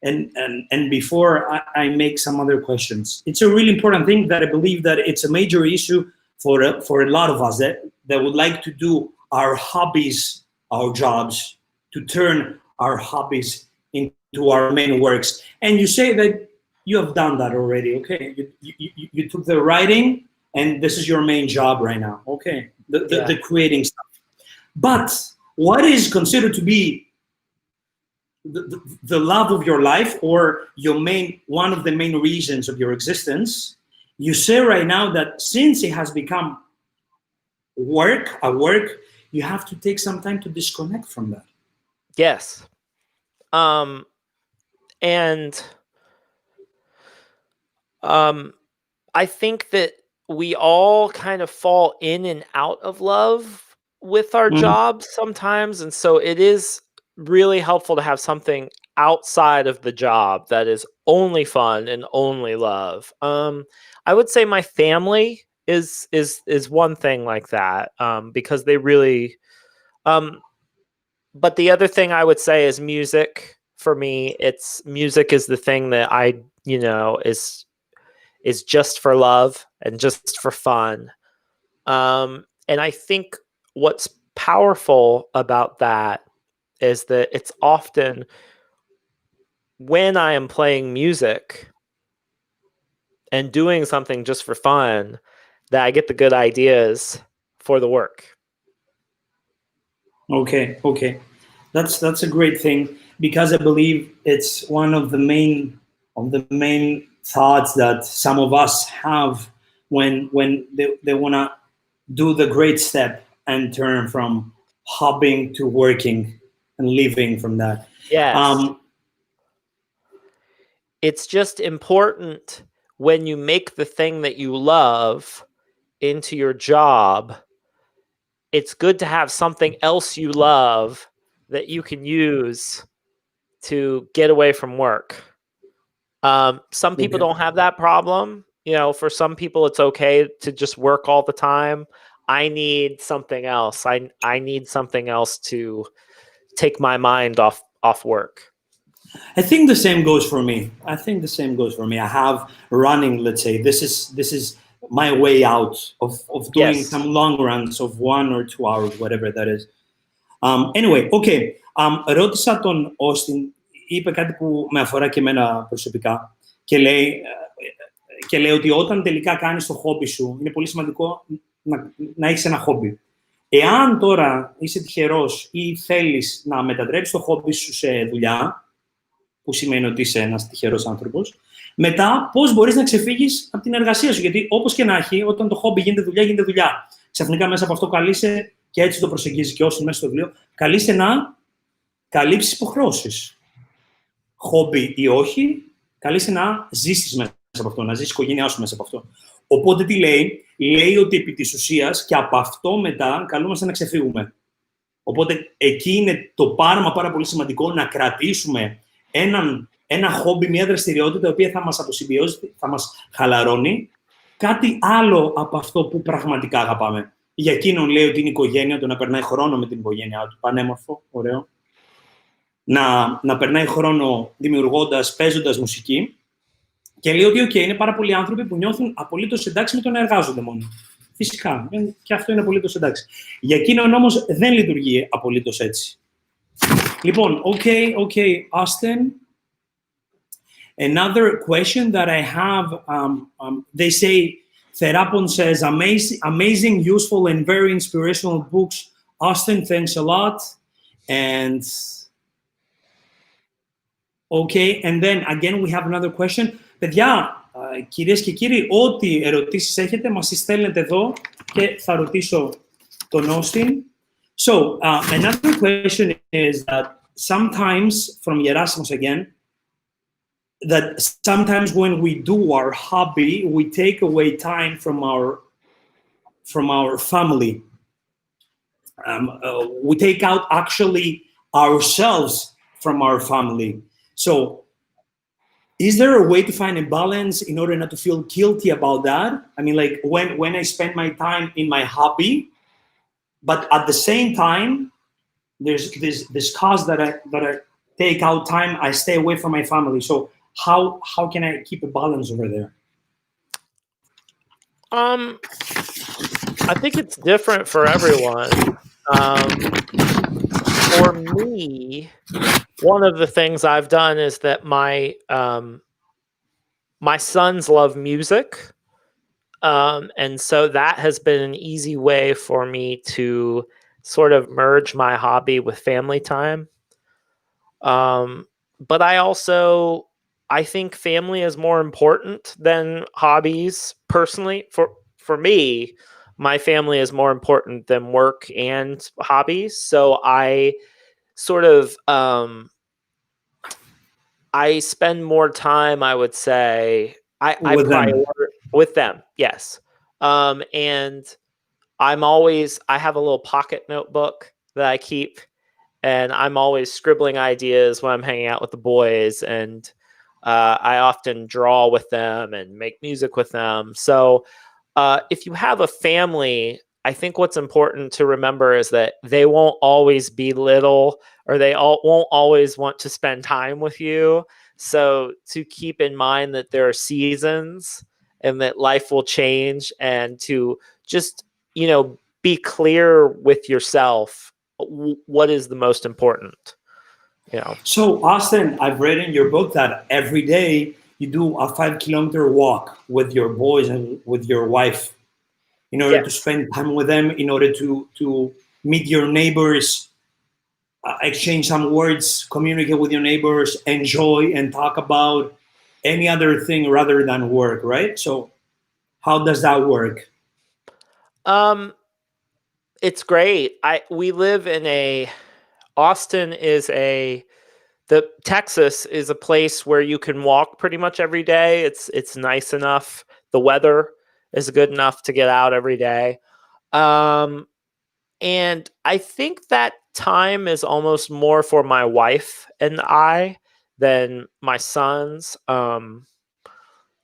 and before I make some other questions, it's a really important thing that I believe that it's a major issue for a lot of us that would like to do our hobbies, our jobs, to turn our hobbies into our main works. And you say that you have done that already, okay? You took the writing, and this is your main job right now, okay? The creating stuff. But what is considered to be the love of your life, or one of the main reasons of your existence? You say right now that since it has become a work, you have to take some time to disconnect from that. Yes. And I think that we all kind of fall in and out of love with our jobs sometimes. And so it is really helpful to have something outside of the job that is only fun and only love. I would say my family is one thing like that, because they really, but the other thing I would say is music. For me, music is the thing that is just for love and just for fun. And I think what's powerful about that is that it's often when I am playing music and doing something just for fun that I get the good ideas for the work. Okay. That's a great thing, because I believe it's one of the main thoughts that some of us have when they want to do the great step and turn from hobbying to working and living from that. Yes. It's just important when you make the thing that you love into your job, it's good to have something else you love that you can use to get away from work. Some people don't have that problem. For some people, it's okay to just work all the time. I need something else. I need something else to take my mind off work. I think the same goes for me. I have running, let's say. This is my way out of doing some long runs of 1 or 2 hours, whatever that is. Anyway, okay. Ρώτησα τον Austin, είπε κάτι που με αφορά και εμένα προσωπικά και λέει ότι όταν τελικά κάνεις το χόμπι σου, είναι πολύ σημαντικό να έχεις ένα χόμπι. Εάν τώρα είσαι τυχερός ή θέλεις να μετατρέψεις το χόμπι σου σε δουλειά, που σημαίνει ότι είσαι ένας τυχερός άνθρωπος, μετά πώς μπορείς να ξεφύγεις από την εργασία σου. Γιατί όπως και να έχει, όταν το χόμπι γίνεται δουλειά, γίνεται δουλειά. Ξαφνικά μέσα από αυτό καλείσαι, και έτσι το προσεγγίζει και όσοι μέσα στο βιβλίο, καλείσαι να καλύψεις υποχρεώσεις. Χόμπι ή όχι, καλείσαι να ζήσεις μέσα από αυτό, να ζήσεις η οικογένειά σου μέσα από αυτό. Οπότε τι λέει? Λέει ότι επί της ουσίας και από αυτό μετά καλούμαστε να ξεφύγουμε. Οπότε εκεί είναι το πάρα πολύ σημαντικό να κρατήσουμε ένα χόμπι, μια δραστηριότητα η οποία θα μας αποσυμπιώσει, θα μας χαλαρώνει, κάτι άλλο από αυτό που πραγματικά αγαπάμε. Για εκείνον λέει ότι είναι η οικογένεια, το να περνάει χρόνο με την οικογένειά του, πανέμορφο, ωραίο. Να περνάει χρόνο δημιουργώντας, παίζοντας μουσική. Και λέει ότι είναι πάρα πολλοί άνθρωποι που νιώθουν απολύτως εντάξει με το να εργάζονται μόνο. Φυσικά, και αυτό είναι απολύτως εντάξει. Για εκείνον όμως δεν λειτουργεί απολύτως έτσι. Λοιπόν, okay, Austin. Another question that I have, they say, Therapon says, amazing, useful, and very inspirational books. Austin, thanks a lot. And okay, and then again we have another question. Παιδιά, κυρίες και κύριοι, ό,τι ερωτήσεις έχετε, μας τις στέλνετε εδώ και θα ρωτήσω τον Austin. So, another question is that sometimes, from Gerasimos again, that sometimes when we do our hobby, we take away time from our family. We take out actually ourselves from our family. So, is there a way to find a balance in order not to feel guilty about that? I mean, like when I spend my time in my hobby, but at the same time, there's this cause that I take out time, I stay away from my family. So how can I keep a balance over there? I think it's different for everyone. For me, one of the things I've done is that my sons love music. And so that has been an easy way for me to sort of merge my hobby with family time. But I think family is more important than hobbies personally for me. my family is more important than work and hobbies. So I sort of I spend more time, I would say, I With them. with them, yes. And I have a little pocket notebook that I keep, and I'm always scribbling ideas when I'm hanging out with the boys, and I often draw with them and make music with them. So if you have a family, I think what's important to remember is that they won't always be little, or won't always want to spend time with you. So to keep in mind that there are seasons and that life will change, and to just, be clear with yourself what is the most important. So, Austin, I've read in your book that every day you do a 5 kilometer walk with your boys and with your wife in order to Yes. spend time with them, in order to meet your neighbors, exchange some words, communicate with your neighbors, enjoy and talk about any other thing rather than work, right? So, how does that work? Um, it's great. We live in Austin is Texas is a place where you can walk pretty much every day. It's nice enough. The weather is good enough to get out every day. And I think that time is almost more for my wife and I than my sons.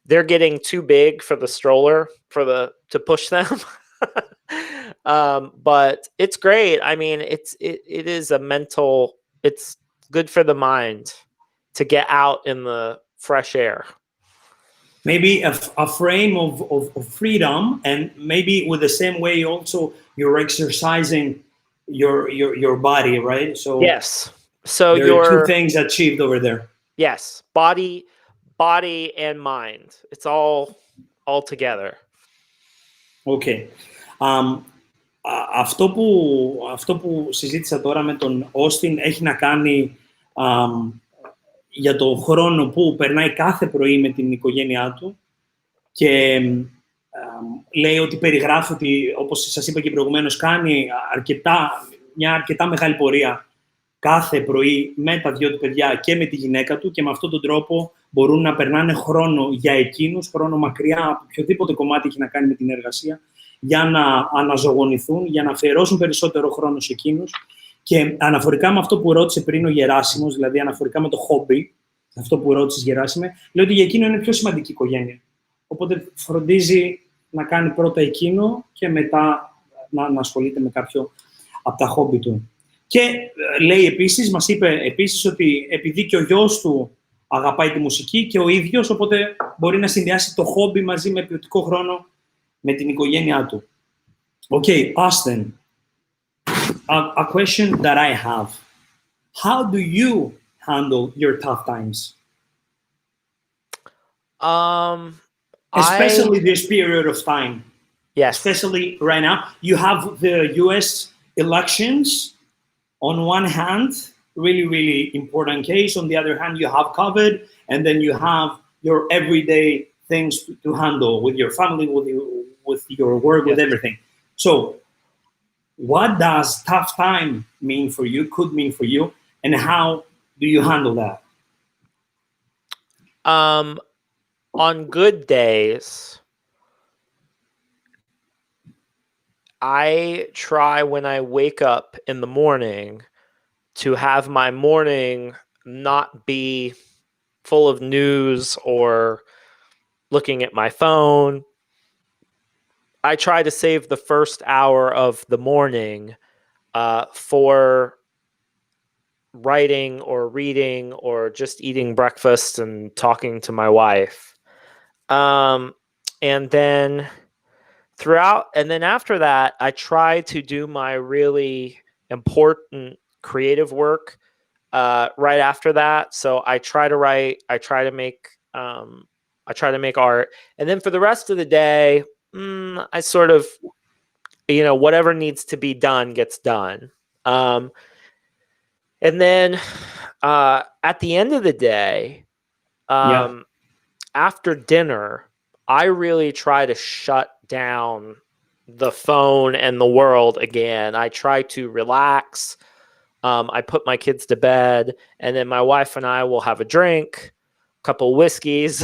They're getting too big for the stroller to push them. But it's great. I mean, it is it's good for the mind to get out in the fresh air. Maybe a frame of freedom, and maybe with the same way also you're exercising your body, right? So Yes. So there are two things achieved over there. yes, body and mind. It's all together. Okay. Αυτό που συζήτησα τώρα με τον Όστιν έχει να κάνει για το χρόνο που περνάει κάθε πρωί με την οικογένειά του, και λέει ότι περιγράφει ότι, όπως σας είπα και προηγουμένως, κάνει μια αρκετά μεγάλη πορεία κάθε πρωί με τα δυο του παιδιά και με τη γυναίκα του, και με αυτόν τον τρόπο μπορούν να περνάνε χρόνο για εκείνους, χρόνο μακριά από οποιοδήποτε κομμάτι έχει να κάνει με την εργασία, για να αναζωογονηθούν, για να αφιερώσουν περισσότερο χρόνο σε εκείνους. Και αναφορικά με αυτό που ρώτησε πριν ο Γεράσιμος, δηλαδή αναφορικά με το χόμπι, αυτό που ρώτησες, Γεράσιμε, λέει ότι για εκείνο είναι πιο σημαντική οικογένεια. Οπότε φροντίζει να κάνει πρώτα εκείνο και μετά να ασχολείται με κάποιο από τα χόμπι του. Και λέει επίσης, μας είπε επίσης ότι επειδή και ο γιος του αγαπάει τη μουσική και ο ίδιος, οπότε μπορεί να συνδυάσει το χόμπι μαζί με ποιοτικό χρόνο με την οικογένειά του. Okay, Austin, a question that I have. How do you handle your tough times? Especially this period of time. Yes. Especially right now. You have the US elections on one hand, really, really important case. On the other hand, you have COVID, and then you have your everyday things to handle with your family, with your work, yes, with everything. So what does tough time mean for you, could mean for you, and how do you handle that? On good days, I try when I wake up in the morning to have my morning not be full of news or looking at my phone. I try to save the first hour of the morning for writing or reading or just eating breakfast and talking to my wife. And then after that, I try to do my really important creative work right after that. So I try to write, I try to make art. And then for the rest of the day, I sort of, whatever needs to be done gets done. And then at the end of the day, after dinner, I really try to shut down the phone and the world again. I try to relax. I put my kids to bed, and then my wife and I will have a drink, a couple whiskeys,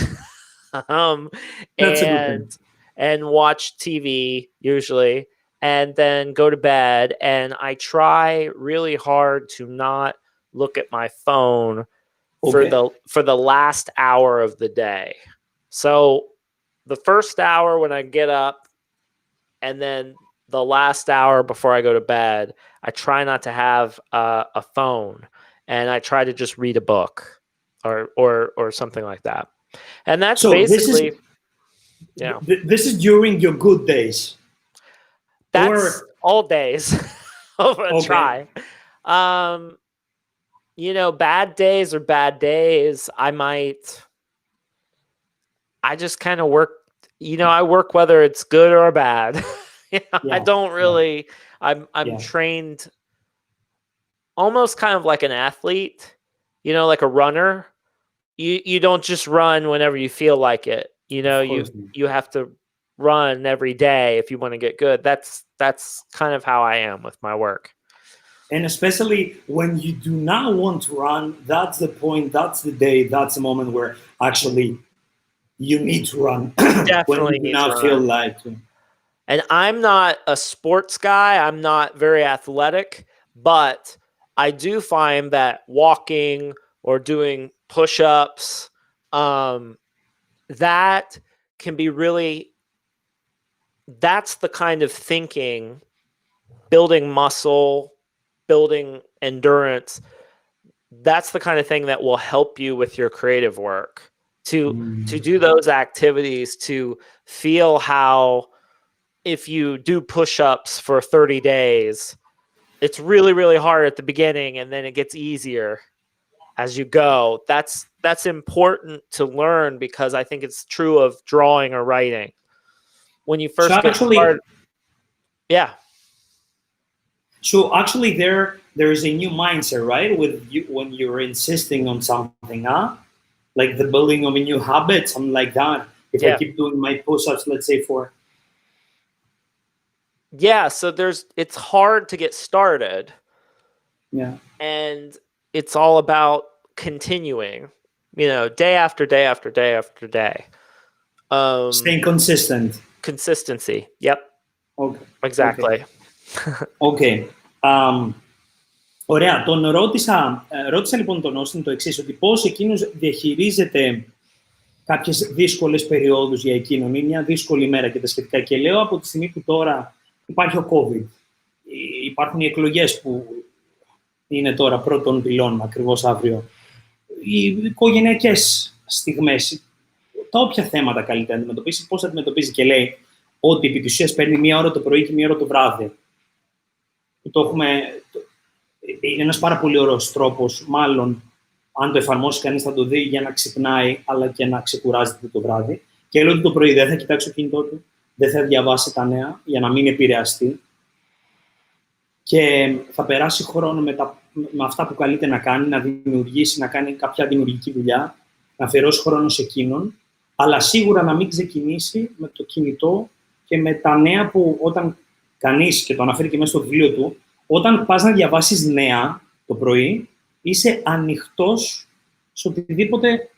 That's a good thing. and watch TV usually, and then go to bed. And I try really hard to not look at my phone for the last hour of the day. So the first hour when I get up, and then the last hour before I go to bed, I try not to have a phone, and I try to just read a book or something like that. And that's So basically, this is during your good days. That's all days. Try. You know, bad days are bad days. I just kind of work, you know, I work whether it's good or bad. I don't really, I'm trained almost kind of like an athlete, you know, like a runner. You don't just run whenever you feel like it. You know, you have to run every day if you want to get good. That's kind of how I am with my work. And especially when you do not want to run, that's the point, that's the day, that's the moment where actually you need to run. Definitely when you do not feel like to. And I'm not a sports guy. I'm not very athletic, but I do find that walking or doing push-ups, that can be really, that's the kind of thinking, building muscle, building endurance. That's the kind of thing that will help you with your creative work. To do those activities, to feel how if you do push-ups for 30 days, it's really, really hard at the beginning, and then it gets easier as you go. That's important to learn, because I think it's true of drawing or writing. When you first get started, So actually, there is a new mindset, right? With you when you're insisting on something, like the building of a new habit, something like that. If I keep doing my push-ups, let's say so it's hard to get started. And it's all about continuing, you know, day after day after day after day. Staying consistent. Consistency. Yep. Okay. Exactly. Okay. Ωραία. Ρώτησα λοιπόν τον Austin το εξής, ότι πώς εκείνος διαχειρίζεται κάποιες δύσκολες περιόδους για εκείνον ή μια δύσκολη μέρα και τα σχετικά. Και λέω από τη στιγμή που τώρα υπάρχει ο COVID, υπάρχουν οι εκλογές που είναι τώρα πρώτον πυλών, ακριβώς αύριο, οι οικογενειακές στιγμές, τα όποια θέματα καλείται να αντιμετωπίσει, πώς αντιμετωπίζει, και λέει ότι επί της ουσίας παίρνει μία ώρα το πρωί και μία ώρα το βράδυ. Είναι ένας πάρα πολύ ωραίος τρόπος, μάλλον, αν το εφαρμόσει κανείς θα το δει, για να ξυπνάει, αλλά και να ξεκουράζεται το βράδυ. Και λέω ότι το πρωί δεν θα κοιτάξει το κινητό του, δεν θα διαβάσει τα νέα, για να μην επηρεαστεί. Και θα περάσει χρόνο με αυτά που καλείται να κάνει, να δημιουργήσει, να κάνει κάποια δημιουργική δουλειά, να αφιερώσει χρόνο σε εκείνον, αλλά σίγουρα να μην ξεκινήσει με το κινητό και με τα νέα που όταν κανείς, και το αναφέρει και μέσα στο βιβλίο του, όταν πας να διαβάσεις νέα το πρωί, είσαι ανοιχτός σε οτιδήποτε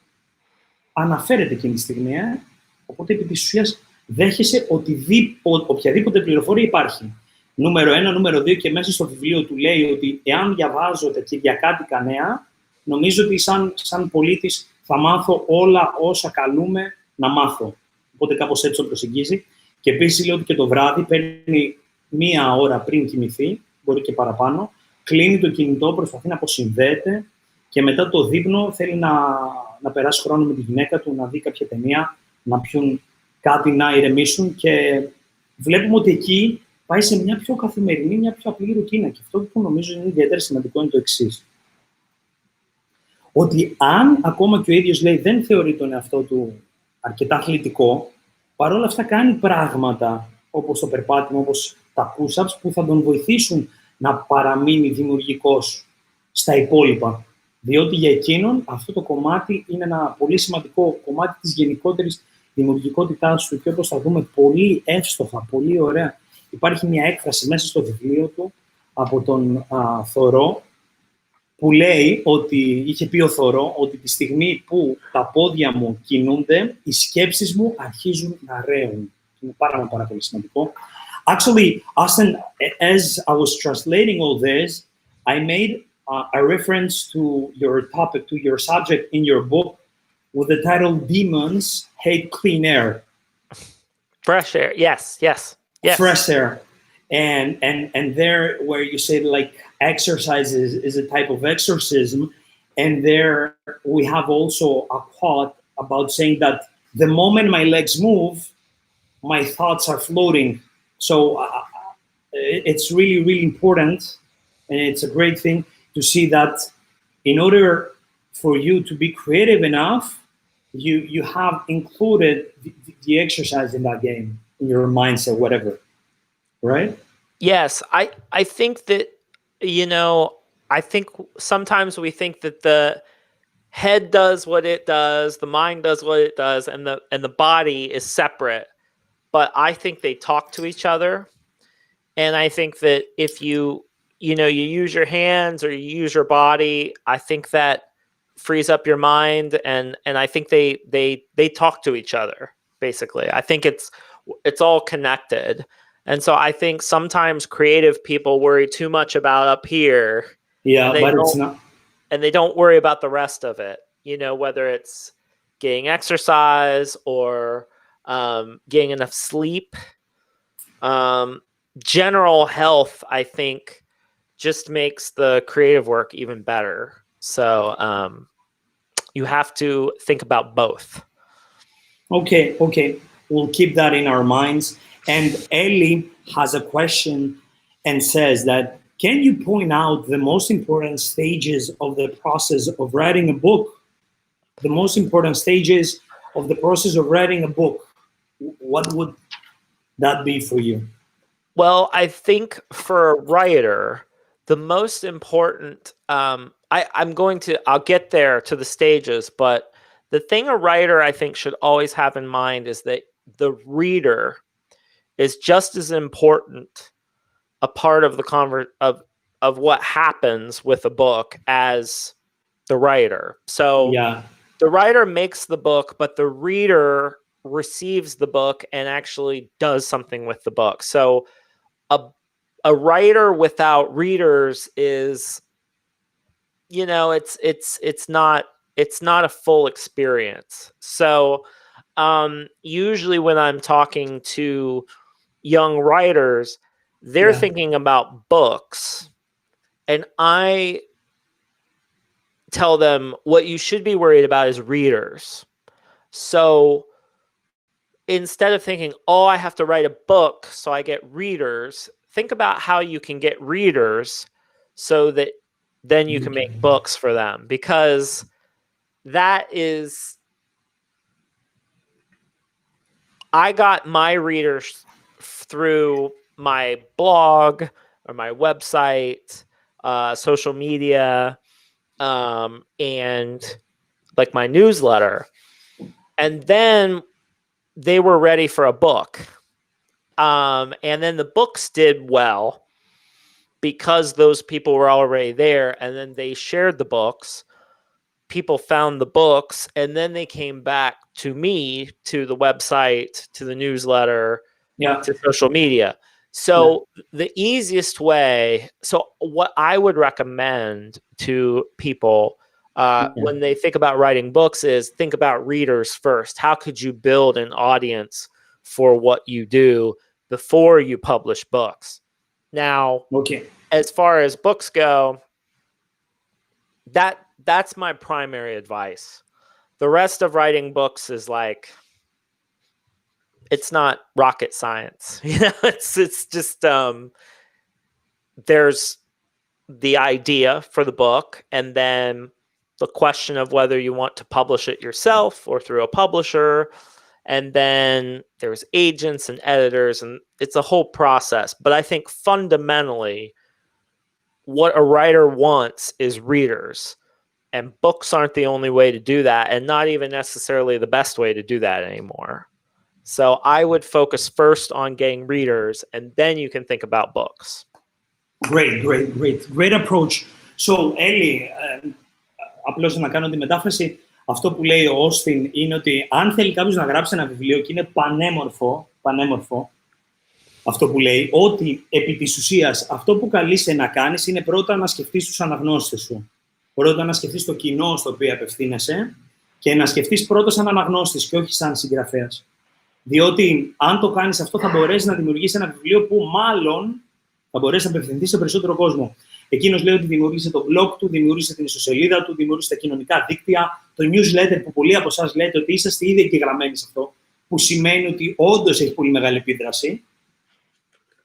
αναφέρεται εκείνη τη στιγμή. Οπότε, επί της ουσίας, δέχεσαι οποιαδήποτε πληροφορία υπάρχει. Νούμερο 1, νούμερο 2, και μέσα στο βιβλίο του λέει ότι εάν διαβάζω τα κυριακάτικα νέα, νομίζω ότι σαν πολίτης θα μάθω όλα όσα καλούμε να μάθω. Οπότε κάπως έτσι το προσεγγίζει. Και επίσης λέει ότι και το βράδυ παίρνει μία ώρα πριν κοιμηθεί, μπορεί και παραπάνω, κλείνει το κινητό, προσπαθεί να αποσυνδέεται και μετά το δείπνο θέλει να περάσει χρόνο με τη γυναίκα του, να δει κάποια ταινία, να πιούν κάτι, να ηρεμήσουν, και βλέπουμε ότι εκεί πάει σε μια πιο καθημερινή, μια πιο απλή ρουτίνα. Και αυτό που νομίζω είναι ιδιαίτερα σημαντικό είναι το εξής. Ότι αν ακόμα και ο ίδιος λέει δεν θεωρεί τον εαυτό του αρκετά αθλητικό, παρόλα αυτά κάνει πράγματα όπως το περπάτημα, όπως τα push-ups, που θα τον βοηθήσουν να παραμείνει δημιουργικός στα υπόλοιπα. Διότι για εκείνον αυτό το κομμάτι είναι ένα πολύ σημαντικό κομμάτι της γενικότερης δημιουργικότητάς του, και όπως θα δούμε πολύ εύστοχα, πολύ ωραία υπάρχει μια έκφραση μέσα στο βιβλίο του από τον Θωρό, που λέει ότι, είχε πει ο Θωρό, ότι τη στιγμή που τα πόδια μου κινούνται, οι σκέψεις μου αρχίζουν να ρέουν. Είναι πάρα πολύ σημαντικό. Actually, Austin, as I was translating all this, I made a reference to your topic, to your subject in your book, with the title "Demons Hate Clean Air." Fresh air, yes. Fresh air, and there where you say like exercise is a type of exorcism, and there we have also a quote about saying that the moment my legs move, my thoughts are floating. So it's really important, and it's a great thing to see that in order for you to be creative enough, you have included the exercise in that game, in your mindset, whatever, right? Yes, I think that, I think sometimes we think that the head does what it does, the mind does what it does, and the body is separate. But I think they talk to each other. And I think that if you use your hands or you use your body, I think that frees up your mind, and I think they talk to each other, basically. I think it's all connected. And so I think sometimes creative people worry too much about up here. Yeah, but it's not. And they don't worry about the rest of it, whether it's getting exercise or getting enough sleep. General health, I think, just makes the creative work even better. So you have to think about both. Okay. We'll keep that in our minds. And Ellie has a question and says that, can you point out the most important stages of the process of writing a book? The most important stages of the process of writing a book. What would that be for you? Well, I think for a writer, the most important, I'll get there to the stages, but the thing a writer, I think, should always have in mind is that the reader is just as important a part of the of what happens with a book as the writer. So the writer makes the book, but the reader receives the book and actually does something with the book. So a writer without readers is, it's not a full experience. So usually when I'm talking to young writers, they're thinking about books, and I tell them what you should be worried about is readers. So instead of thinking, oh, I have to write a book so I get readers, think about how you can get readers so that then you can make books for them, because that is, I got my readers through my blog or my website, social media, and like my newsletter. And then they were ready for a book. And then the books did well because those people were already there, and then they shared the books. People found the books, and then they came back to me, to the website, to the newsletter, to social media. So the easiest way, so what I would recommend to people when they think about writing books is think about readers first. How could you build an audience for what you do before you publish books? Now, as far as books go, that's my primary advice. The rest of writing books is like, it's not rocket science. It's just there's the idea for the book, and then the question of whether you want to publish it yourself or through a publisher, and then there's agents and editors, and it's a whole process. But I think fundamentally what a writer wants is readers, and books aren't the only way to do that, and not even necessarily the best way to do that anymore. So I would focus first on getting readers, and then you can think about books. Great approach. So, Ellie, απλώς να κάνω τη μετάφραση, αυτό που λέει ο Austin είναι ότι αν θέλει κάποιος να γράψει ένα βιβλίο και είναι πανέμορφο, αυτό που λέει, ότι επί της ουσίας αυτό που καλείσαι να κάνεις είναι πρώτα να σκεφτείς τους αναγνώστες σου. Πρώτα να σκεφτείς το κοινό στο οποίο απευθύνεσαι και να σκεφτείς πρώτα σαν αναγνώστης και όχι σαν συγγραφέας. Διότι αν το κάνεις αυτό θα μπορέσεις να δημιουργήσεις ένα βιβλίο που μάλλον θα μπορέσεις να απευθυνθείς σε περισσότερο κόσμο. Εκείνος λέει ότι δημιούργησε το blog του, δημιούργησε την ιστοσελίδα του, δημιούργησε τα κοινωνικά δίκτυα, το newsletter που πολλοί από εσάς λέτε ότι είσαστε ήδη εγγεγραμμένοι σε αυτό, που σημαίνει ότι όντως έχει πολύ μεγάλη επίδραση.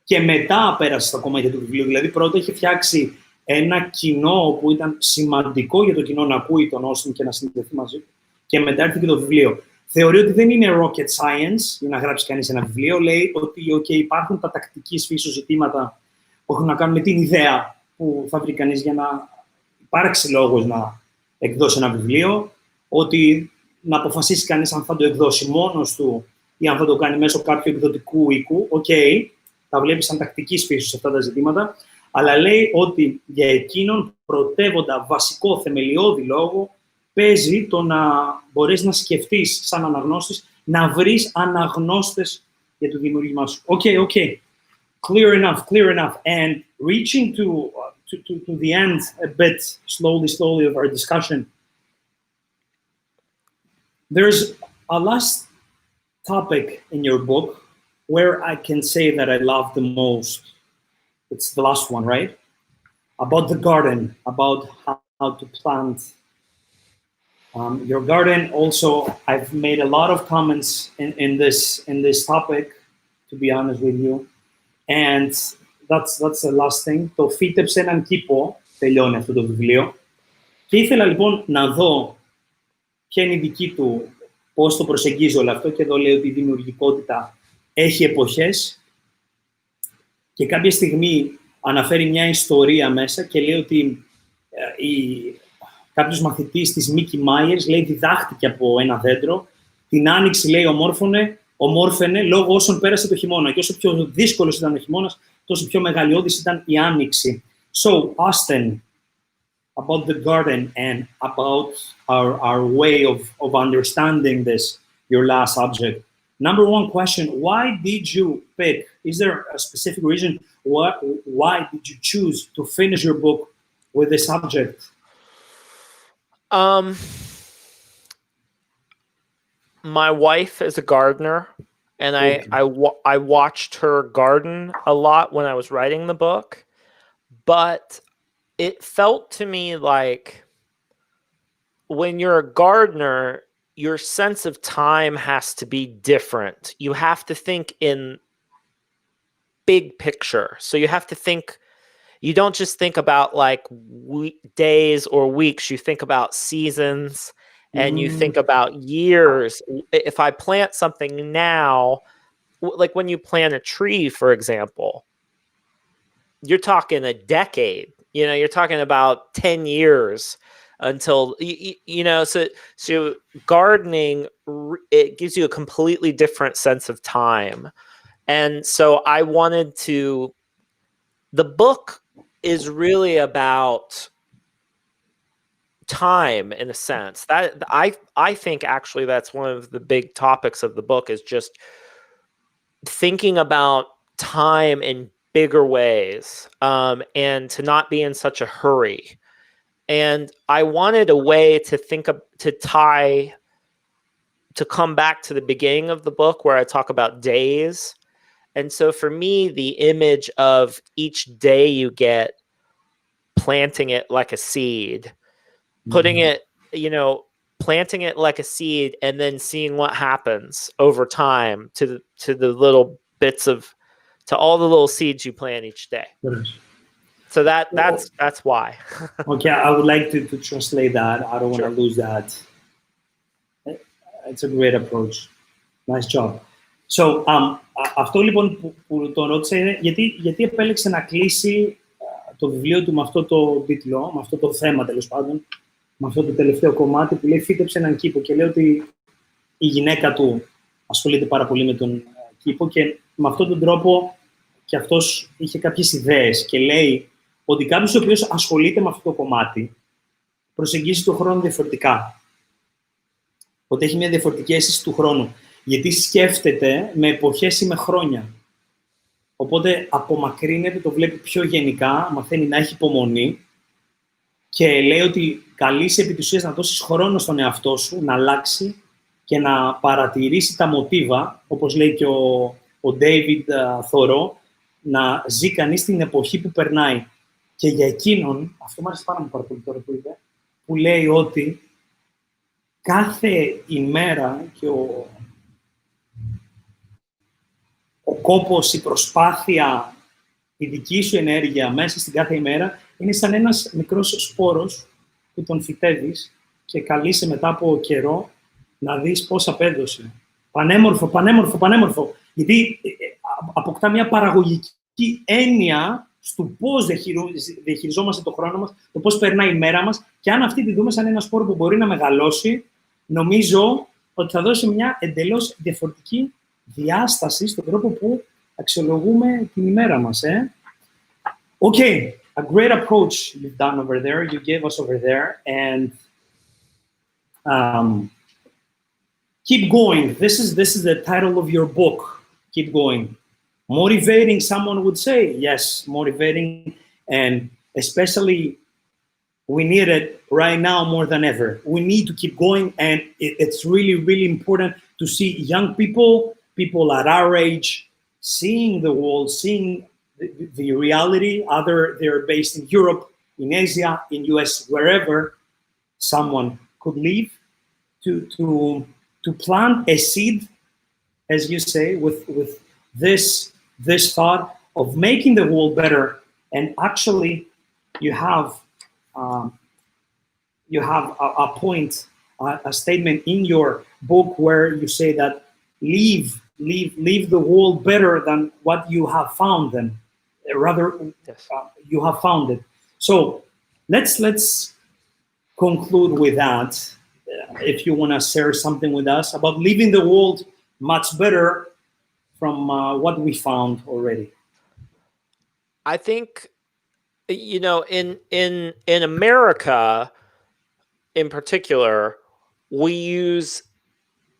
Και μετά πέρασε στα κομμάτια του βιβλίου. Δηλαδή, πρώτα είχε φτιάξει ένα κοινό που ήταν σημαντικό για το κοινό να ακούει τον Austin και να συνδεθεί μαζί του. Και μετά έρθει και το βιβλίο. Θεωρεί ότι δεν είναι rocket science για να γράψει κανείς ένα βιβλίο. Λέει ότι υπάρχουν τα τακτικής φύσεως ζητήματα που έχουν να κάνουν με την ιδέα που θα βρει κανείς για να υπάρξει λόγος να εκδώσει ένα βιβλίο. Ότι να αποφασίσει κανείς αν θα το εκδώσει μόνος του ή αν θα το κάνει μέσω κάποιου εκδοτικού οίκου. Τα βλέπει σαν τακτικής φύσης αυτά τα ζητήματα, αλλά λέει ότι για εκείνον πρωτεύοντα βασικό θεμελιώδη λόγο παίζει το να μπορείς να σκεφτείς σαν αναγνώστης, να βρεις αναγνώστες για το δημιουργήμα σου. Clear enough. And reaching to the end a bit slowly of our discussion, there's a last topic in your book where I can say that I love the most. It's the last one, right? About the garden, about how to plant your garden. Also, I've made a lot of comments in this topic, to be honest with you. And that's the last thing. Το φύτεψε έναν κήπο, τελειώνει αυτό το βιβλίο. Και ήθελα λοιπόν να δω ποια είναι η δική του, πώς το προσεγγίζει όλο αυτό. Και εδώ λέει ότι η δημιουργικότητα έχει εποχές και κάποια στιγμή αναφέρει μια ιστορία μέσα και λέει ότι κάποιος μαθητής της Μίκη Μάιερς λέει διδάχτηκε από ένα δέντρο, την άνοιξη λέει ομόρφαινε λόγω όσων πέρασε το χειμώνα και όσο πιο δύσκολος ήταν ο χειμώνας, τόσο πιο μεγαλειώδης ήταν η άνοιξη. So, Austin, about the garden and about our way of understanding this, your last subject. Number one question, why did you pick, is there a specific reason why did you choose to finish your book with this subject? My wife is a gardener, and I watched her garden a lot when I was writing the book, but it felt to me like when you're a gardener, your sense of time has to be different. You have to think in big picture. So you have to think, you don't just think about like days or weeks, you think about seasons and you think about years. If I plant something now, like when you plant a tree, for example, you're talking a decade, you're talking about 10 years until, so gardening, it gives you a completely different sense of time. And so I wanted to, the book is really about time in a sense. That I think actually that's one of the big topics of the book is just thinking about time in bigger ways, and to not be in such a hurry. And I wanted a way to to come back to the beginning of the book where I talk about days. And so for me, the image of each day you get, planting it like a seed, putting it, planting it like a seed, and then seeing what happens over time to the little bits to all the little seeds you plant each day. So that's why. Okay, I would like to translate that. I don't want to lose that. It's a great approach. Nice job. So, αυτό λοιπόν που τον ρώτησα είναι γιατί επέλεξε να κλείσει το βιβλίο του με αυτό το τίτλο, με αυτό το θέμα τέλος πάντων, με αυτό το τελευταίο κομμάτι που λέει «Φύτεψε έναν κήπο» και λέει ότι η γυναίκα του ασχολείται πάρα πολύ με τον κήπο και με αυτόν τον τρόπο και αυτός είχε κάποιες ιδέες και λέει ότι κάποιος ο οποίος ασχολείται με αυτό το κομμάτι προσεγγίζει τον χρόνο διαφορετικά. Ότι έχει μια διαφορετική αίσθηση του χρόνου. Γιατί σκέφτεται με εποχές ή με χρόνια. Οπότε απομακρύνεται, το βλέπει πιο γενικά, μαθαίνει να έχει υπομονή και λέει ότι καλείσαι επί της ουσίας να δώσεις χρόνο στον εαυτό σου, να αλλάξει και να παρατηρήσει τα μοτίβα, όπως λέει και ο David Thoreau, να ζει κανείς την εποχή που περνάει. Και για εκείνον, αυτό μου άρεσε πάρα πολύ τώρα που είπε, που λέει ότι κάθε ημέρα και ο κόπος, η προσπάθεια, η δική σου ενέργεια μέσα στην κάθε ημέρα είναι σαν ένας μικρός σπόρος που τον φυτεύεις και καλείσαι μετά από καιρό να δεις πώς απέδωσε. Πανέμορφο, πανέμορφο, πανέμορφο. Γιατί αποκτά μια παραγωγική έννοια στο πώς διαχειριζόμαστε το χρόνο μας, το πώς περνάει η μέρα μας και αν αυτή τη δούμε σαν ένα σπόρο που μπορεί να μεγαλώσει, νομίζω ότι θα δώσει μια εντελώς διαφορετική διάσταση στον τρόπο που αξιολογούμε την ημέρα μας. Okay, a great approach you've done over there, you gave us over there, and keep going. This is the title of your book, Keep Going. Motivating, someone would say, yes, motivating, and especially we need it right now more than ever. We need to keep going, and it's really, really important to see young people at our age, seeing the world, seeing the reality, they're based in Europe, in Asia, in US, wherever someone could live, to plant a seed, as you say, with this thought of making the world better. And actually, you have a point, a statement in your book where you say that leave the world better than what you have found them. Rather, yes. You have found it. So let's conclude with that. If you want to share something with us about leaving the world much better from what we found already. I think, in America, in particular, we use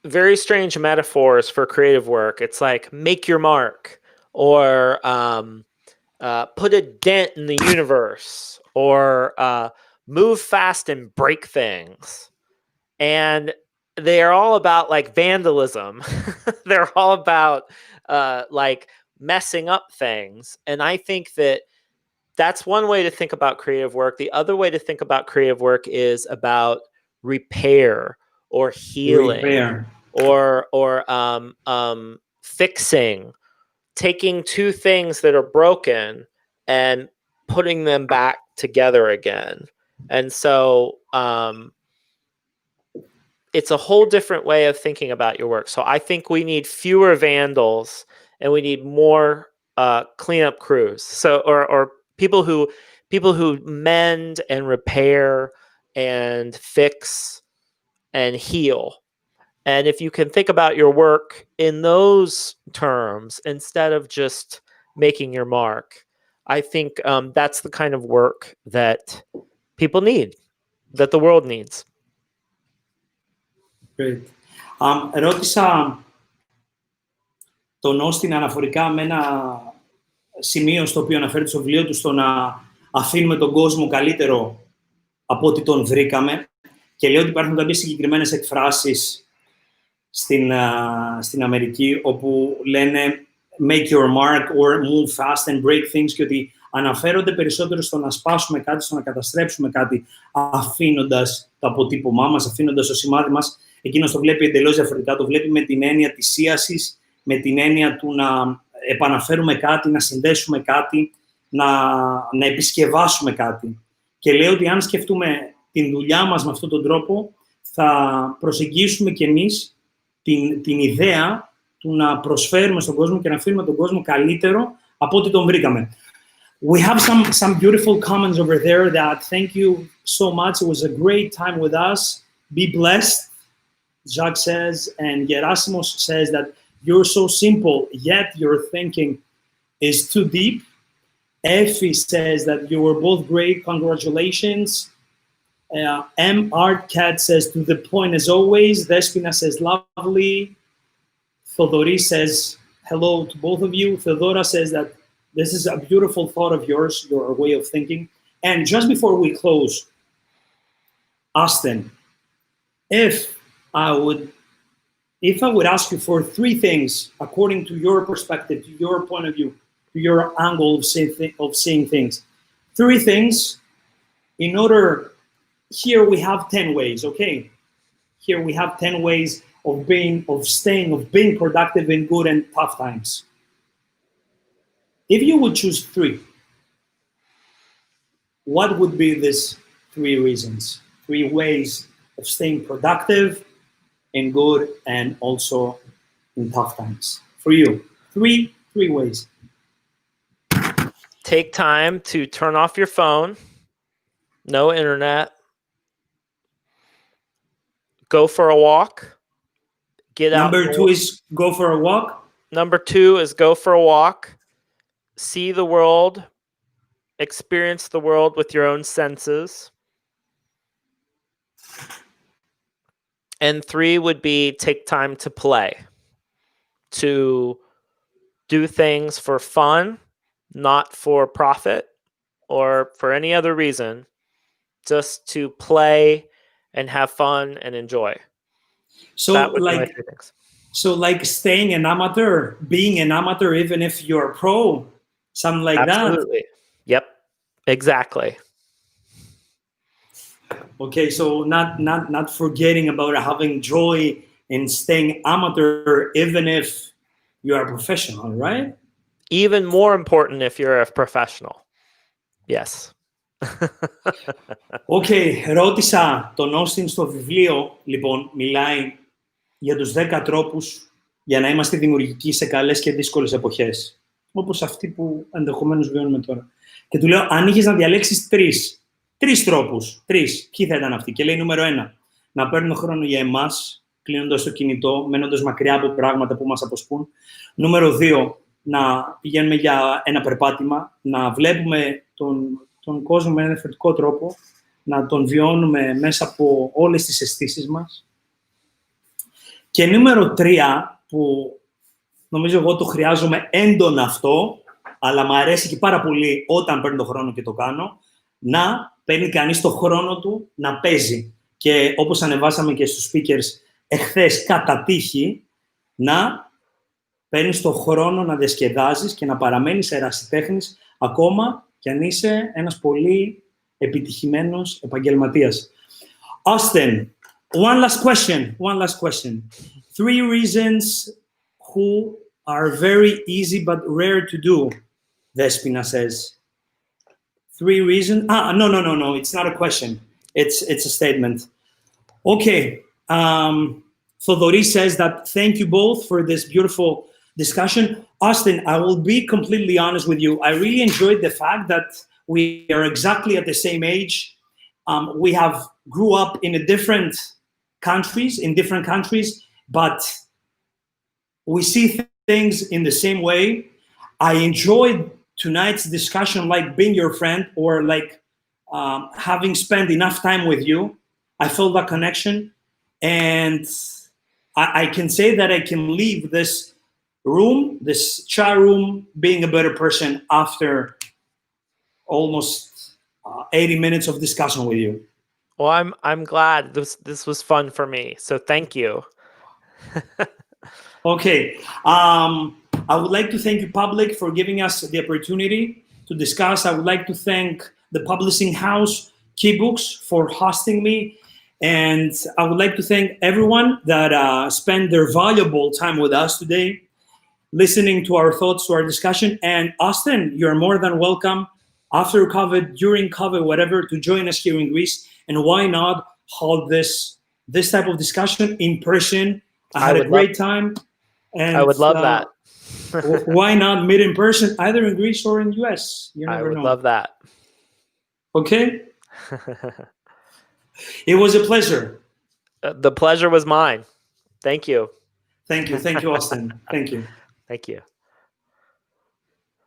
very strange metaphors for creative work. It's like make your mark, or put a dent in the universe, or move fast and break things. And they are all about like vandalism. They're all about like messing up things. And I think that's one way to think about creative work. The other way to think about creative work is about repair or healing, or fixing, taking two things that are broken and putting them back together again. And so it's a whole different way of thinking about your work. So I think we need fewer vandals and we need more cleanup crews. So or people who mend and repair and fix and heal. And if you can think about your work in those terms instead of just making your mark, I think that's the kind of work that people need, that the world needs. Great. Ρώτησα τον Austin αναφορικά με ένα σημείο στο οποίο αναφέρει στο βιβλίο του στο να αφήνουμε τον κόσμο καλύτερο από ό,τι τον βρήκαμε και λέει ότι υπάρχουν κάποιες συγκεκριμένες εκφράσεις στην Αμερική όπου λένε make your mark or move fast and break things και ότι αναφέρονται περισσότερο στο να σπάσουμε κάτι, στο να καταστρέψουμε κάτι αφήνοντας το αποτύπωμά μας, αφήνοντας το σημάδι μας. Εκείνος το βλέπει εντελώς διαφορετικά, το βλέπει με την έννοια της σίασης, με την έννοια του να επαναφέρουμε κάτι, να συνδέσουμε κάτι, να επισκευάσουμε κάτι. Και λέει ότι αν σκεφτούμε την δουλειά μας με αυτόν τον τρόπο, θα προσεγγίσουμε κι εμείς την ιδέα του να προσφέρουμε στον κόσμο και να αφήνουμε τον κόσμο καλύτερο από ό,τι τον βρήκαμε. We have some beautiful comments over there that thank you so much. It was a great time with us. Be blessed. Jacques says, and Gerasimos says that you're so simple, yet your thinking is too deep. Effie says that you were both great, congratulations. M. Art Cat says, to the point as always. Despina says, lovely. Thodori says, hello to both of you. Theodora says that this is a beautiful thought of yours, your way of thinking. And just before we close, Austin, if I would ask you for three things, according to your perspective, to your point of view, to your angle of seeing things, three things in order. Here we have 10 ways, okay? Here we have 10 ways of being productive in good and tough times. If you would choose three, what would be these three reasons, three ways of staying productive in good and also in tough times? For you, three ways. Take time to turn off your phone, no internet, go for a walk, get out. Number two is go for a walk. Number two is go for a walk, see the world, experience the world with your own senses. And three would be take time to play, to do things for fun, not for profit or for any other reason, just to play and have fun and enjoy. So like staying an amateur, being an amateur, even if you're a pro, something like Absolutely. Yep, exactly. Okay, so not forgetting about having joy in staying amateur, even if you are a professional, right? Even more important if you're a professional. Yes. Okay, ρώτησα τον Austin στο βιβλίο, λοιπόν, μιλάει για τους 10 τρόπους για να είμαστε δημιουργικοί σε καλές και δύσκολες εποχές. Όπως αυτή που ενδεχομένως βιώνουμε τώρα. Και του λέω, αν είχες να διαλέξεις τρεις τρόπους, ποιοι θα ήταν αυτοί? Και λέει νούμερο 1, να παίρνουμε χρόνο για εμάς, κλείνοντας το κινητό, μένοντας μακριά από πράγματα που μας αποσπούν. Νούμερο 2, να πηγαίνουμε για ένα περπάτημα, να βλέπουμε τον κόσμο με ένα διαφορετικό τρόπο, να τον βιώνουμε μέσα από όλες τις αισθήσεις μας. Και νούμερο 3, που νομίζω εγώ το χρειάζομαι έντονα αυτό, αλλά μου αρέσει και πάρα πολύ όταν παίρνω τον χρόνο και το κάνω, να παίρνει κανείς το χρόνο του να παίζει. Και όπως ανεβάσαμε και στους speakers εχθές κατά τύχη, να παίρνεις το χρόνο να διασκεδάζεις και να παραμένεις ερασιτέχνης ακόμα κι αν είσαι ένας πολύ επιτυχημένος επαγγελματίας. Austin, one last question. 3 reasons who are very easy but rare to do, Despina says. 3 reasons. No. It's not a question. It's a statement. Okay. Thodori says that thank you both for this beautiful discussion. Austin, I will be completely honest with you. I really enjoyed the fact that we are exactly at the same age. We have grew up in different countries, but we see things in the same way. I enjoyed tonight's discussion like being your friend or like having spent enough time with you. I felt that connection, and I can say that I can leave this chat room, being a better person after almost 80 minutes of discussion with you. Well, I'm glad this was fun for me. So thank you. Okay. I would like to thank you, public, for giving us the opportunity to discuss. I would like to thank the publishing house, Keybooks, for hosting me. And I would like to thank everyone that spent their valuable time with us today, listening to our thoughts, to our discussion. And Austin, you're more than welcome after COVID, during COVID, whatever, to join us here in Greece. And why not hold this type of discussion in person? I had a great time. And I would love that. Why not meet in person, either in Greece or in US? You never know. I would love that. Okay? It was a pleasure. The pleasure was mine. Thank you. Thank you, Austin. Thank you. Thank you.